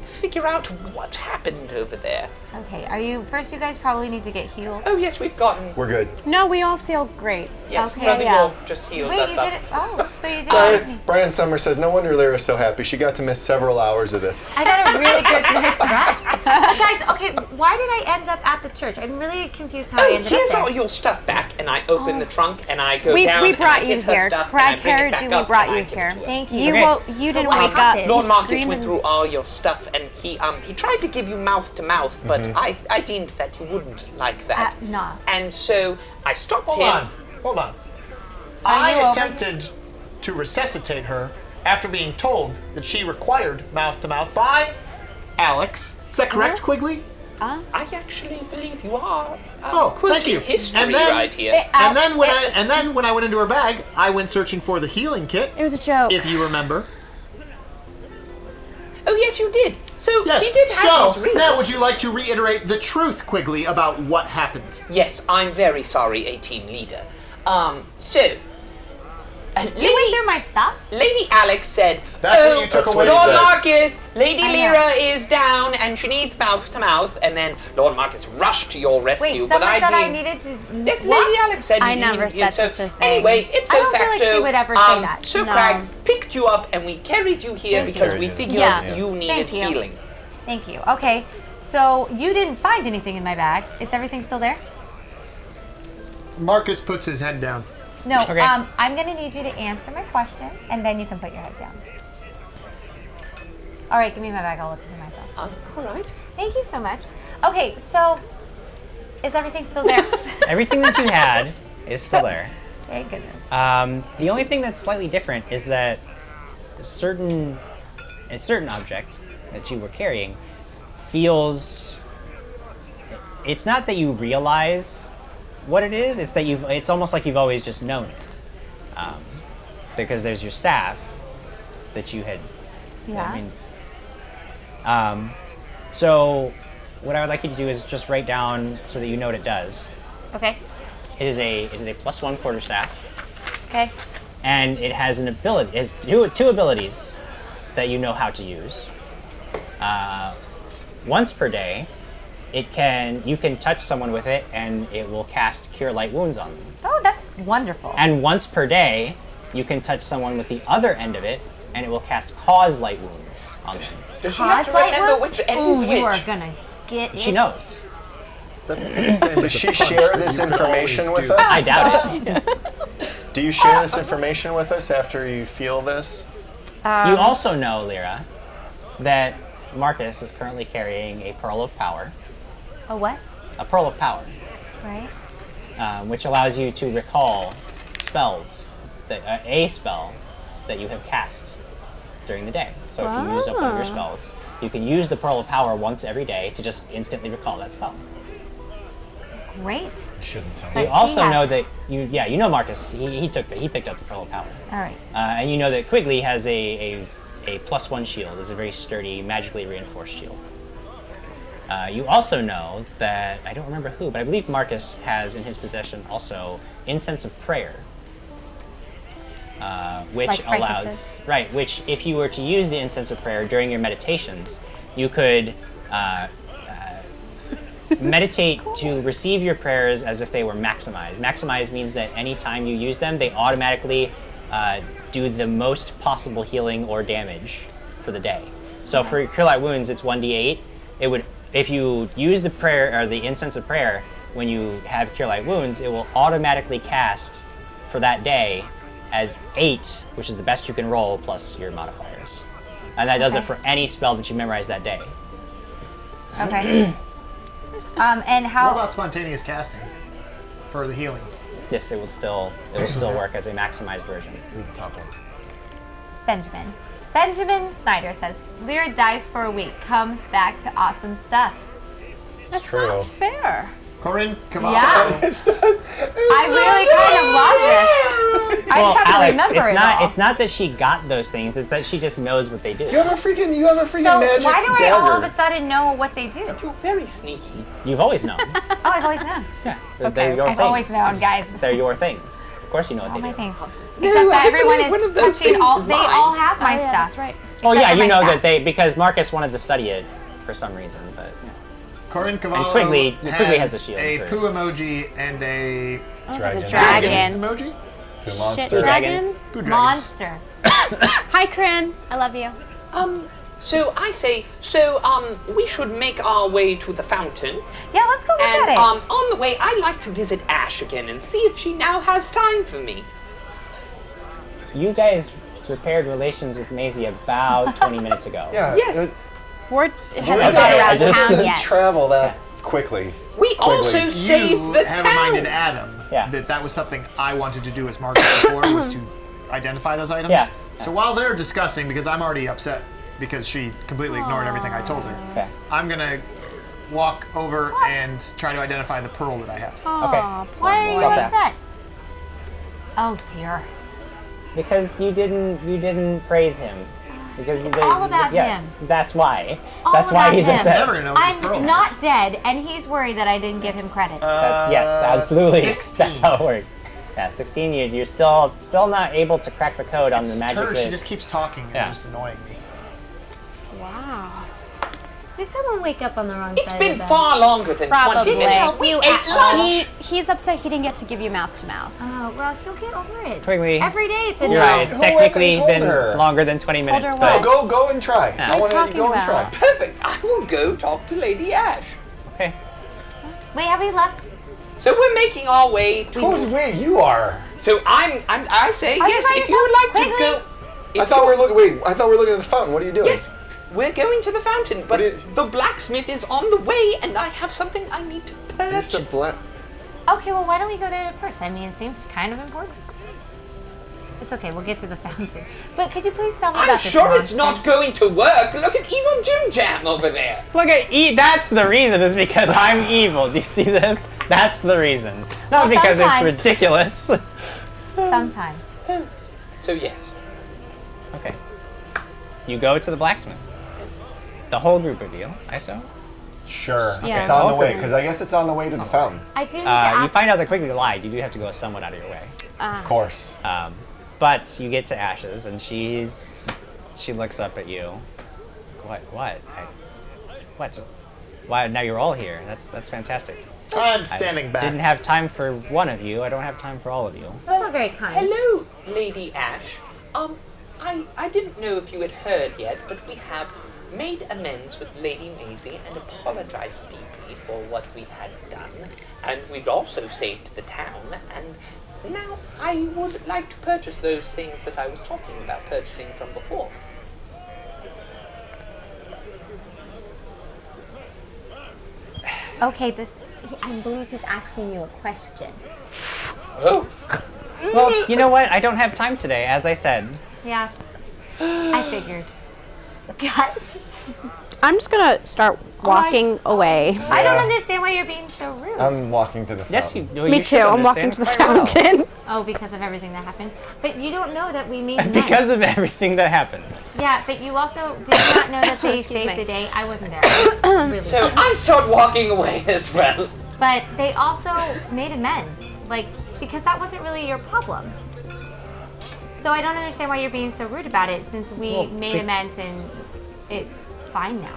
figure out what happened over there. Okay, first you guys probably need to get healed. Oh yes, we've gotten. We're good. No, we all feel great. Yes, Okay, Brother yeah. York just healed Wait, us you up. did it? Oh, so you did it. Brian Summer says, no wonder Lyra's so happy. She got to miss several hours of this. I got a really good night's rest. Guys, okay, why did I end up at the church? I'm really confused how I Oh, ended here's up there. all your stuff back, and I open the trunk and I go We down. brought and I you get her here. Stuff, and I Craig bring it carried back you. We up brought and I you give it here. to her. Thank you. You Okay. you didn't what wake up. happened? Lord Marcus screaming. went through all your stuff, and he tried to give you mouth to mouth, but I deemed that you wouldn't like that. nah. And so I stopped Hold him. on. you I over? attempted to resuscitate her after being told that she required mouth to mouth by Alex. Is that correct, Quigley? I actually believe you are. Oh, quick thank you. History And then- right here. And then when I went into her bag, I went searching for the healing kit, It was a joke. if you remember. Oh yes, you did. So Yes. he did have So his reasons. now, would you like to reiterate the truth, Quigley, about what happened? Yes, I'm very sorry, a team leader. So. You went through my stuff? Lady Alex said, That's what you took That's away. what Lord he does. Marcus, Lady I know. Lyra is down and she needs mouth to mouth. And then Lord Marcus rushed to your rescue. Wait, but someone said I deemed- needed to. Yes, what? Lady Alex said I you never needed- said so, such a thing. Anyway, ipso I don't feel facto, like she would ever say that. So No. Craig picked you up and we carried you here Thank because you. we figured Yeah. you needed Thank you. healing. Thank you. Okay, so you didn't find anything in my bag. Is everything still there? Marcus puts his head down. No. Okay. I'm gonna need you to answer my question, and then you can put your head down. All right, give me my bag. I'll look for myself. All right. Thank you so much. Okay, so is everything still there? Everything that you had is still there. Thank goodness. The only thing that's slightly different is that a certain object that you were carrying feels. It's not that you realize what it is. It's that it's almost like you've always just known it. Because there's your staff that you had. Yeah. So what I would like you to do is just write down so that you know what it does. Okay. It is a +1 quarterstaff. Okay. And it has an ability. It has two abilities that you know how to use. Once per day, you can touch someone with it, and it will cast Cure Light Wounds on them. Oh, that's wonderful. And once per day, you can touch someone with the other end of it, and it will cast Cause Light Wounds on them. Does she have to Cause light remember wounds? which end is Ooh, which? you are gonna get it. She knows. That's the same Does she share this information with us? I doubt it. Do you share this information with us after you feel this? You also know, Lyra, that Marcus is currently carrying a Pearl of Power. A what? A Pearl of Power, Right. which allows you to recall spells, a spell that you have cast during the day. So if you use up one of your spells, you can use the Pearl of Power once every day to just instantly recall that spell. Great. You shouldn't tell But You he also has know it. that you know Marcus. He picked up the Pearl of Power, All right. and you know that Quigley has a +1 shield. It's a very sturdy, magically reinforced shield. You also know that I don't remember who, but I believe Marcus has in his possession also Incense of Prayer, which Like allows frankincense? which if you were to use the Incense of Prayer during your meditations, you could meditate to receive your prayers as if they were maximized. Maximized means that anytime you use them, they automatically do the most possible healing or damage for the day. So for Cure Light Wounds, it's 1d8. It would, if you use the prayer or the Incense of Prayer when you have Cure Light Wounds, it will automatically cast for that day as 8, which is the best you can roll plus your modifiers. And that does it Okay. for any spell that you memorize that day. Okay. And What how? about spontaneous casting for the healing? Yes, it will still work as a maximized version. Read the top one. Benjamin. Benjamin Snyder says, Lyra dies for a week, comes back to awesome stuff. It's That's true. not fair. Corinne Cavallo. Yeah. It's done. I really kind of love this. I Well, just have to Alex, remember it's it not all. it's not that she got those things, it's that she just knows what they do. You have a freaking So magic why do I dagger. all of a sudden know what they do? You're very sneaky. You've always known. Oh, I've always known. Yeah. Okay, They're your I've things. always known, guys. They're your things. Of course you know what All they my do. things. Except that I everyone believe one of is those touching things all. is They mine. all have my Oh, yeah, stuff. that's right. Oh Except yeah, for you my know staff. that because Marcus wanted to study it for some reason, but Corinne Cavallo Quigley has a shield a for- poo emoji and a Oh, Dragon. there's a dragon. emoji. Poo Shit monster. dragon. Poo dragons. Monster. Hi, Corinne. I love you. So I say, we should make our way to the fountain. Yeah, let's go look And at it. on the way, I'd like to visit Ash again and see if she now has time for me. you guys repaired relations with Maisie about 20 minutes ago. Yeah. Yes. Word hasn't I got just- around I just town yet. travel that quickly. We also You saved the have town. reminded Adam Yeah. that was something I wanted to do as Marcus before, was to identify those items. Yeah. So while they're discussing, because I'm already upset because she completely ignored everything I told her, Okay. I'm gonna walk over and try to identify the pearl that I have. Aw, poor Why are you boy. Stop that. upset? Oh dear. Because you didn't praise him. Because all about yes, that's why. All That's why about he's him. upset. Never gonna know what this pearl I'm is. not dead, and he's worried that I didn't give him credit. Yes, absolutely. 16. That's how it works. Yeah, 16. You're still not able to crack the code on the It's magic. her, she that- just keeps talking and Yeah. just annoying me. Wow. Did someone wake up on the wrong It's side been of the bed? far longer than 20 Probably. minutes. We You ate at all. lunch. He's upset he didn't get to give you mouth to mouth. Oh, well, he'll get over it. Quigley. Every day it's a You're no. right. It's Go away technically and told been her. longer than 20 Told minutes, her but what? Go and try. Yeah. I want to talking go and try. about? Perfect. I will go talk to Lady Ash. okay. Wait, have we left? So we're making our way towards. Whose way you are? So I say Are you yes. by If you would yourself? like to Quigley? go. I thought we were looking. Wait, I thought we were looking at the fountain. What are you doing? Yes, we're going to the fountain, but did- the blacksmith is on the way, and I have something I need to It's purchase. the black. Okay, well, why don't we go there first? I mean, it seems kind of important. It's okay, we'll get to the fountain. But could you please tell me I'm about this sure it's monster? not going to work. Look at evil JimJam over there. Look at that's the reason is because I'm evil. Do you see this? That's the reason. Not Well, because it's sometimes. ridiculous. Sometimes. So yes, Okay. You go to the blacksmith. The whole group of you, I saw. Sure. Yeah. It's on the Both way of because I guess it's on the way to the fountain. I do need to You ask. find out that Quigley lied. You do have to go somewhat out of your way. Of course. But you get to Ashes, and she looks up at you. What? What? Why? Now you're all here. That's fantastic. I'm standing back. Didn't have time for one of you. I don't have time for all of you. That's not very kind. hello, Lady Ash. I didn't know if you had heard yet, but we have made amends with Lady Maisie and apologized deeply for what we had done, and we'd also saved the town. And now I would like to purchase those things that I was talking about purchasing from before. Okay, I believe he's asking you a question. Oh, Well, you know what? I don't have time today, as I said. Yeah, I figured. Guys, I'm just gonna start walking away. I don't understand why you're being so rude. I'm walking to the fountain. Yes, you. Well, Me you too. should I'm walking understand to the quite well. fountain. Oh, because of everything that happened. But you don't know that we made Because of everything that happened. Yeah, but you also did not know that they Excuse saved me. the day. I wasn't there. I was really so I start walking away as well. But they also made amends, because that wasn't really your problem. So I don't understand why you're being so rude about it, since we made amends and it's fine now.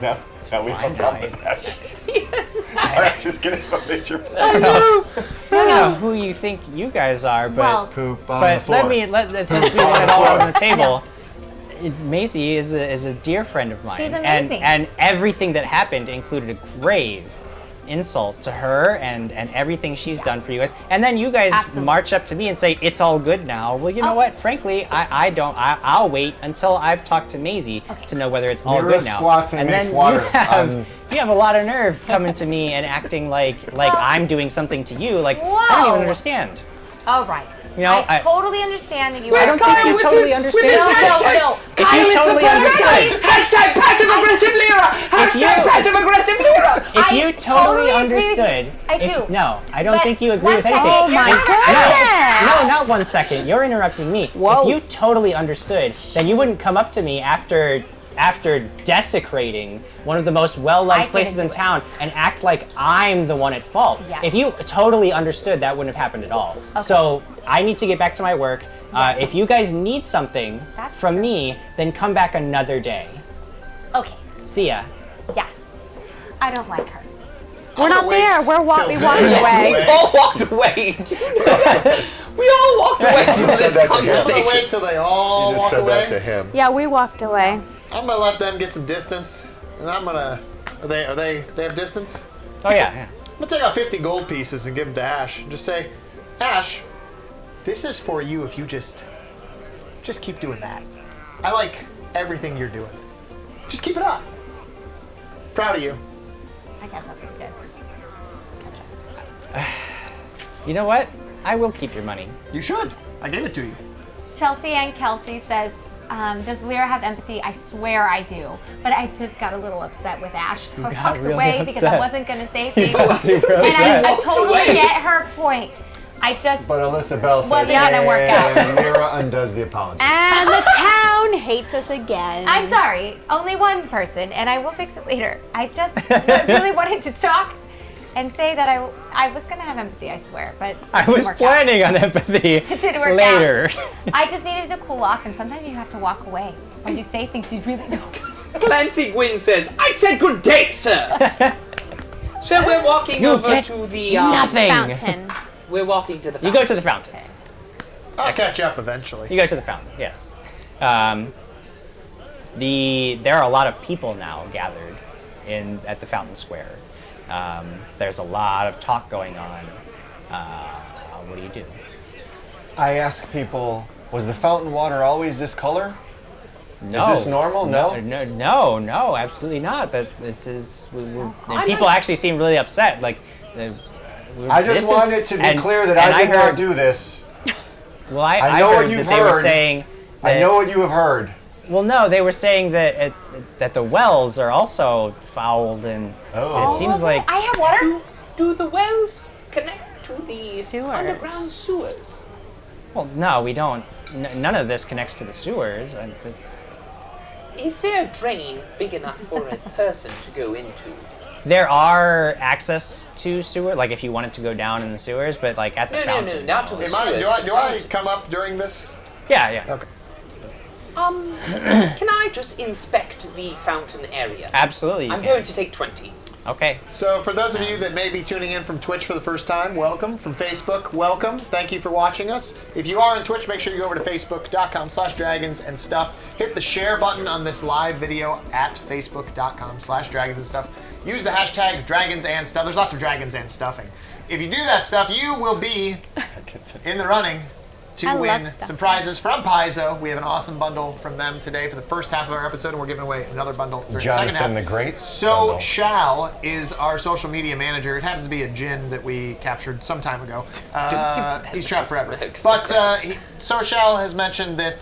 No, we have a problem with that. Alright, just getting a picture. I don't know who you think you guys are, but Well, Poop on the but floor. since we want it all on the table, Maisie is a dear friend of mine. She's amazing. And everything that happened included a grave insult to her and everything she's done for you guys. And then you guys Absolutely. march up to me and say, it's all good now. Well, you know Oh. what? Frankly, I'll wait until I've talked to Maisie to know whether it's all Lyra good now. squats and makes then water. You have a lot of nerve coming to me and acting like I'm doing something to you. Like, I don't even Whoa. understand. all right. You know, I totally understand that you I don't think you with totally his- understand. with his hashtag. No. If you Kyle, it's totally the perfect understood. time. Hashtag passive aggressive Lyra. If you- Hashtag passive aggressive Lyra. If you you totally agree with you. understood. I do. No, I don't But think you agree one with second, anything. Oh my you're- goodness. No, not 1 second. You're interrupting me. Whoa. If you totally understood, then you wouldn't come up to me after desecrating one of the most I well-loved didn't places in do it. town and act like I'm the one at fault. Yes. If you totally understood, that wouldn't have happened at all. So I need to get back to my work. If you guys need something That's from true. me, then come back another day. Okay. See ya. Yeah. I don't like her. We're not there. We walked We away. all walked away. We all walked away from said this that to him. I'm gonna conversation. wait till they all You just walk said away. that to him. Yeah, we walked away. I'm gonna let them get some distance, and I'm gonna. They have distance? Oh yeah. I'm gonna take out 50 gold pieces and give them to Ash. And just say, Ash, this is for you if you just keep doing that. I like everything you're doing. Just keep it up. Proud of you. I can't talk with you guys. You know what? I will keep your money. You should. I gave it to you. Chelsea and Kelsey says, does Lyra have empathy? I swear I do. But I just got a little upset with Ash, so I got walked really away because I upset. wasn't going to say things. super And I upset. totally away. get her point. I just, But Alyssa Bell said, Wasn't gonna work out. and Lyra undoes the apology. And the town hates us again. I'm sorry, only one person, and I will fix it later. I just really wanted to talk and say that I was going to have empathy, I swear, but it I didn't was work out. planning on empathy It didn't work later. I just needed to cool off, and sometimes you have to walk away when you say things you really don't. Clancy Gwynn says, I said good day, sir. So we're walking You over get to the nothing. Fountain. We're walking to the You fountain. go to the fountain. I'll catch up eventually. You go to the fountain. Yes. There are a lot of people now gathered at the fountain square. There's a lot of talk going on. What do you do? I ask people, was the fountain water always this color? No. Is this normal? No? No, absolutely not. That this is. And people actually seem really upset. Like, I just wanted it to be clear that I did not do this. Well, I know heard what you've that they were heard. saying. I that- know what you have heard. Well, no, they were saying that that the wells are also fouled, and Oh. it seems like I have water. Do the wells connect to the Sewers. underground sewers? well, no, we don't. None of this connects to the sewers. And this. Is there a drain big enough for a person to go into? There are access to sewer, like if you wanted to go down in the sewers, but like at the No, fountain. not to the Am I, sewers. do I, the do I fountain. come up during this? Yeah. Okay. Can I just inspect the fountain area? Absolutely. You I'm can. going to take 20. Okay. So for those of you that may be tuning in from Twitch for the first time, welcome. From Facebook, welcome. Thank you for watching us. If you are on Twitch, make sure you go over to facebook.com/dragons and stuff. Hit the share button on this live video at facebook.com/dragons and stuff. Use the hashtag dragons and stuff. There's lots of dragons and stuffing. If you do that stuff, you will be in the running to I love win stuffing. some prizes from Paizo. We have an awesome bundle from them today for the first half of our episode, and we're giving away another bundle during the second half. Jonathan the Great. So bundle. Shal is our social media manager. It happens to be a djinn that we captured some time ago. He's trapped forever. But so Shal has mentioned that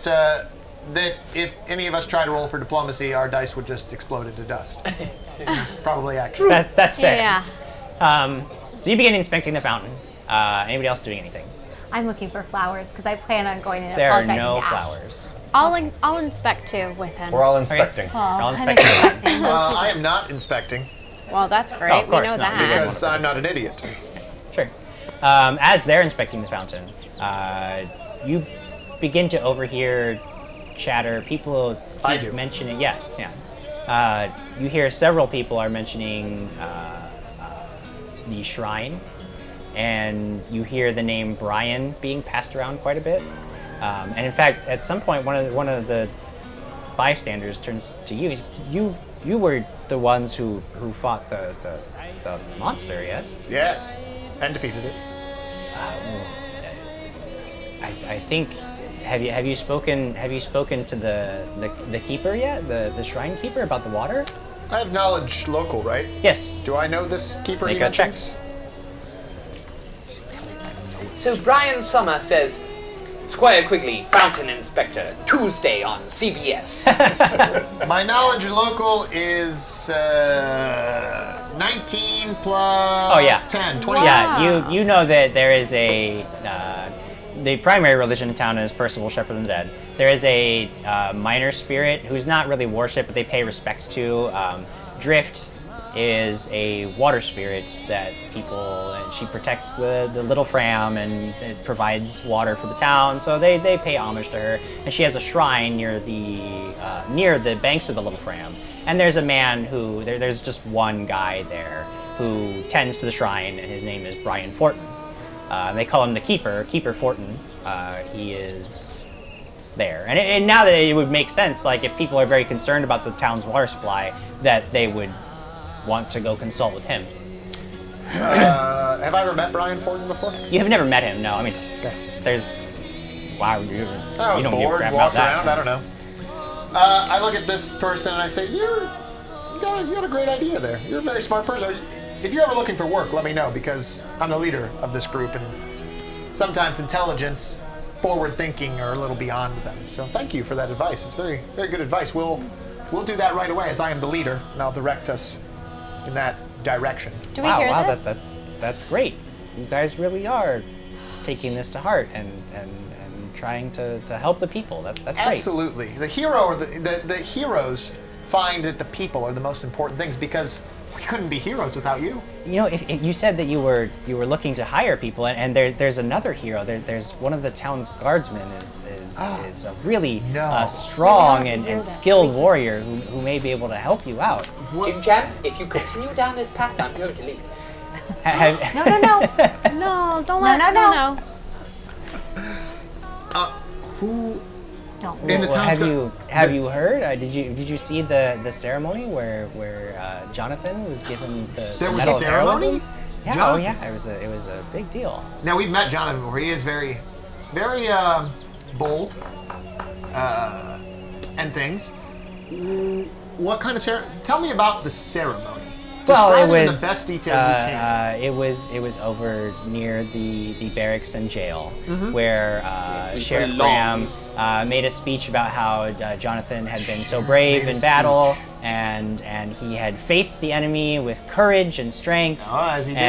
that if any of us try to roll for diplomacy, our dice would just explode into dust. Probably accurate. That's fair. Yeah. So you begin inspecting the fountain. Anybody else doing anything? I'm looking for flowers because I plan on going and There are apologizing no to Ash. flowers. I'll inspect too with him. We're all inspecting. We're all I'm inspecting. expecting. I am not inspecting Well, that's great. of course we know not. that. because I'm not an idiot. Sure. As they're inspecting the fountain, you begin to overhear chatter. People I keep do. mentioning. Yeah. You hear several people are mentioning the shrine, and you hear the name Brian being passed around quite a bit. And in fact, at some point, one of the bystanders turns to you. You were the ones who fought the monster, yes? Yes, and defeated it. I think. Have you spoken to the keeper yet? The shrine keeper about the water? I have knowledge local, right? Yes. Do I know this keeper he Make a check. mentions? So Brian Summer says, Squire Quigley, Fountain Inspector, Tuesday on CBS. My knowledge local is 19 plus Oh, yeah. 10, 20. Yeah, you know that there is a the primary religion in town is Percival, Shepherd of the Dead. There is a minor spirit who's not really worshipped, but they pay respects to. Drift is a water spirit that people, and she protects the little Fram and it provides water for the town, so they pay homage to her. And she has a shrine near the banks of the little Fram. And there's a man who, there's just one guy there who tends to the shrine, and his name is Brian Fortin. They call him the Keeper Fortin. He is there. And now that it would make sense, like if people are very concerned about the town's water supply, that they would want to go consult with him. Have I ever met Brian Fortin before? You have never met him, no. I mean, Okay. there's... Wow, you I was don't give a bored, crap about walked that. around, I don't know. I look at this person and I say, you got a great idea there. You're a very smart person. If you're ever looking for work, let me know, because I'm the leader of this group, and sometimes intelligence, forward thinking are a little beyond them. So thank you for that advice. It's very, very good advice. We'll do that right away, as I am the leader, and I'll direct us in that direction. Do we hear Wow, this? that's great. You guys really are taking this to heart and trying to help the people. That's great. Absolutely. The hero or the heroes find that the people are the most important things, because we couldn't be heroes without you. You know, if you said that you were looking to hire people, and there's another hero. There's one of the town's guardsmen is a really strong and skilled warrior who may be able to help you out. JimJam, if you continue down this path, I'm going to leave. No. No, don't let No. Who Don't. in the town's have you heard? Did you see the ceremony where Jonathan was given the There was medal a of ceremony? heroism? Yeah, Jonathan? it was a big deal. Now, we've met Jonathan before. He is very, very bold and things. What kind of ceremony? Tell me about the ceremony. Well, Describe it it in was the best detail you can. it was over near the barracks and jail, Mm-hmm. where We Sheriff Graham belongs. made a speech about how Jonathan had been so brave made a in battle, speech. and he had faced the enemy with courage and strength, As he did.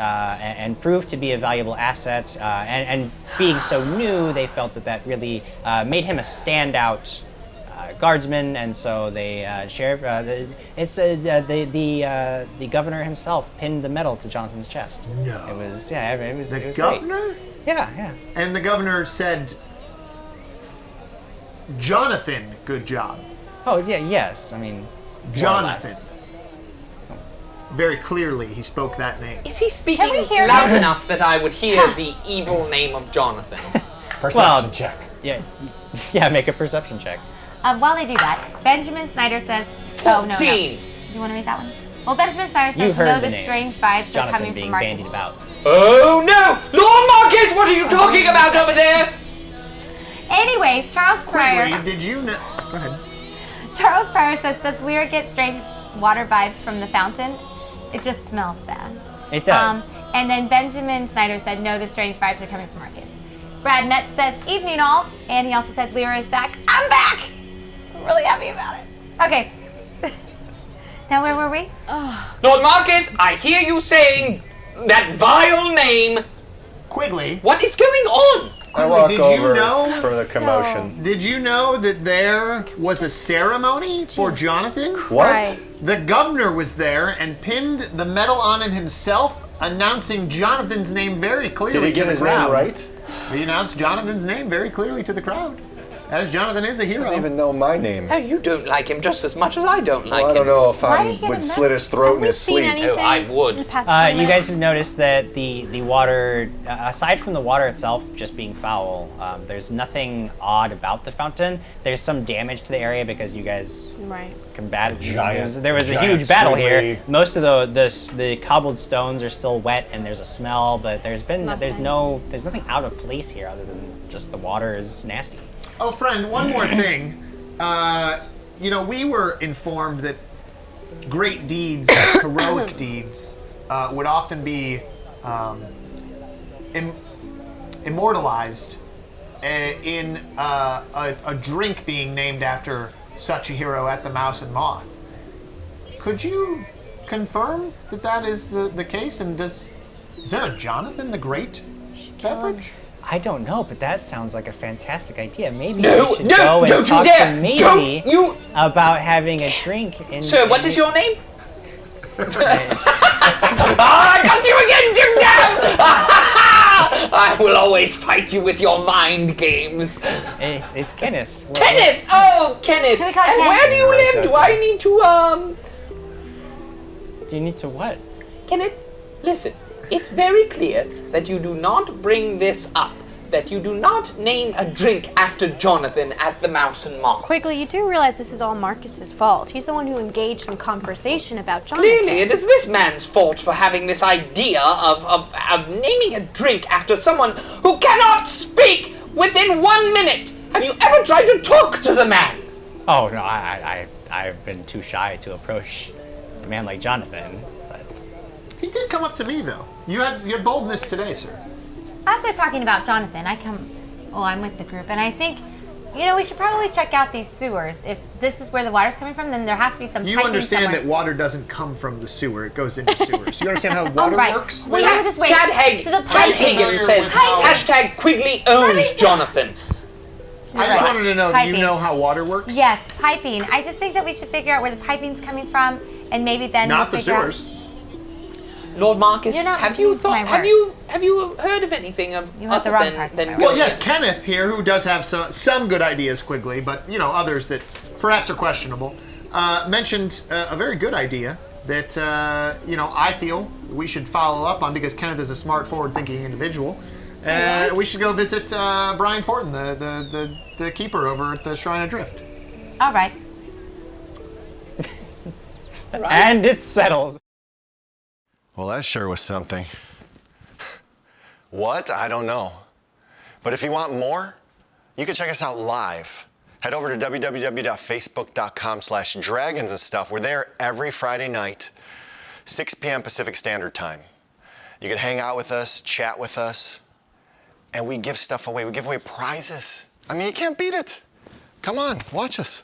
and proved to be a valuable asset. And being so new, they felt that really made him a standout guardsman, and so they the governor himself pinned the medal to Jonathan's chest. No. It was it was The great. governor? Yeah. And the governor said, Jonathan, good job. Oh yeah, yes. I mean, more or Jonathan. less. Very clearly, he spoke that name. Is he speaking we hear loud him? enough that I would hear the evil name of Jonathan? Perception check. Yeah, make a perception check. While they do that, Benjamin Snyder says, "Oh no, 14. You want to read that one?" Well, Benjamin Snyder You says, heard "No, the the name. strange vibes are Jonathan coming being from Marcus." bandied about. Oh no! Lord Marcus, what are you talking about over there? Anyways, Charles Pryor. Quigley, did you know? Go ahead. Charles Pryor says, "Does Lyra get strange water vibes from the fountain? It just smells bad." It does. And then Benjamin Snyder said, "No, the strange vibes are coming from Marcus." Brad Metz says, "Evening all," and he also said, "Lyra is back." I'm back. I'm really happy about it. Okay. Now where were we? Lord Marcus, I hear you saying that vile name. Quigley, What is going on? I walk did you over know- for the commotion. did you know that there was a ceremony for Jonathan? What? Christ. The governor was there and pinned the medal on him himself, announcing Jonathan's name very clearly Did he to get the his crowd. name right? He announced Jonathan's name very clearly to the crowd, as Jonathan is a hero. Doesn't even know my name. Oh, you don't like him just as much as I don't like Well, I him. don't know if Why I did he get a would medal? slit his throat in Have we his seen sleep. anything Oh, I would. in the past You 10 guys minutes? have noticed that the water, aside from the water itself just being foul, there's nothing odd about the fountain. There's some damage to the area because you guys Right. combated. Giant- there was a giant huge battle squiggly- here. Most of the cobbled stones are still wet and there's a smell, but there's Nothing. nothing out of place here other than just the water is nasty. Oh, friend, one more thing. We were informed that great deeds, heroic deeds, would often be immortalized in a drink being named after such a hero at the Mouse and Moth. Could you confirm that that is the case? And is there a Jonathan the Great beverage? I don't know, but that sounds like a fantastic idea. Maybe No, we should no, go and don't you talk dare! to Maisie Don't you- about having a drink. Sir, what is your name? I got you again, JimJam! I will always fight you with your mind games. It's Kenneth. Kenneth! Oh, Kenneth! Can we call And Kenneth? where do you live? Do I need to, Do you need to what? Kenneth, listen. It's very clear that you do not bring this up. That you do not name a drink after Jonathan at the Mouse and Mark. Quigley, you do realize this is all Marcus's fault. He's the one who engaged in conversation about Jonathan. Clearly, it is this man's fault for having this idea of naming a drink after someone who cannot speak within 1 minute. Have you ever tried to talk to the man? Oh no, I've been too shy to approach a man like Jonathan. But He did come up to me though. You had boldness today, sir. As they're talking about Jonathan, I'm with the group, and I think, we should probably check out these sewers. If this is where the water's coming from, then there has to be some You piping understand somewhere. that water doesn't come from the sewer; it goes into sewers. You understand how water right. works? Well, you just wait. Chad Hagen, So the Chad piping. Hagen says hashtag Quigley owns Jonathan. I just Right. wanted to know: do you Piping. know how water works? Yes, piping. I just think that we should figure out where the piping's coming from, and maybe then Not we'll the figure out- sewers. Lord Marcus, You're not have you listening to my thought? Have you heard of anything of You have the other wrong than, parts than of my Well, word. yes, Kenneth here, who does have some good ideas, Quigley, but others that perhaps are questionable, mentioned a very good idea that I feel we should follow up on because Kenneth is a smart, forward-thinking individual. We should go visit Brian Fortin, the keeper over at the Shrine of Drift. All right. and it's settled. Well, that sure was something. What? I don't know. But if you want more, you can check us out live. Head over to www.facebook.com/dragons and stuff. We're there every Friday night, 6 p.m. Pacific Standard Time. You can hang out with us, chat with us, and we give stuff away. We give away prizes. I mean, you can't beat it. Come on, watch us.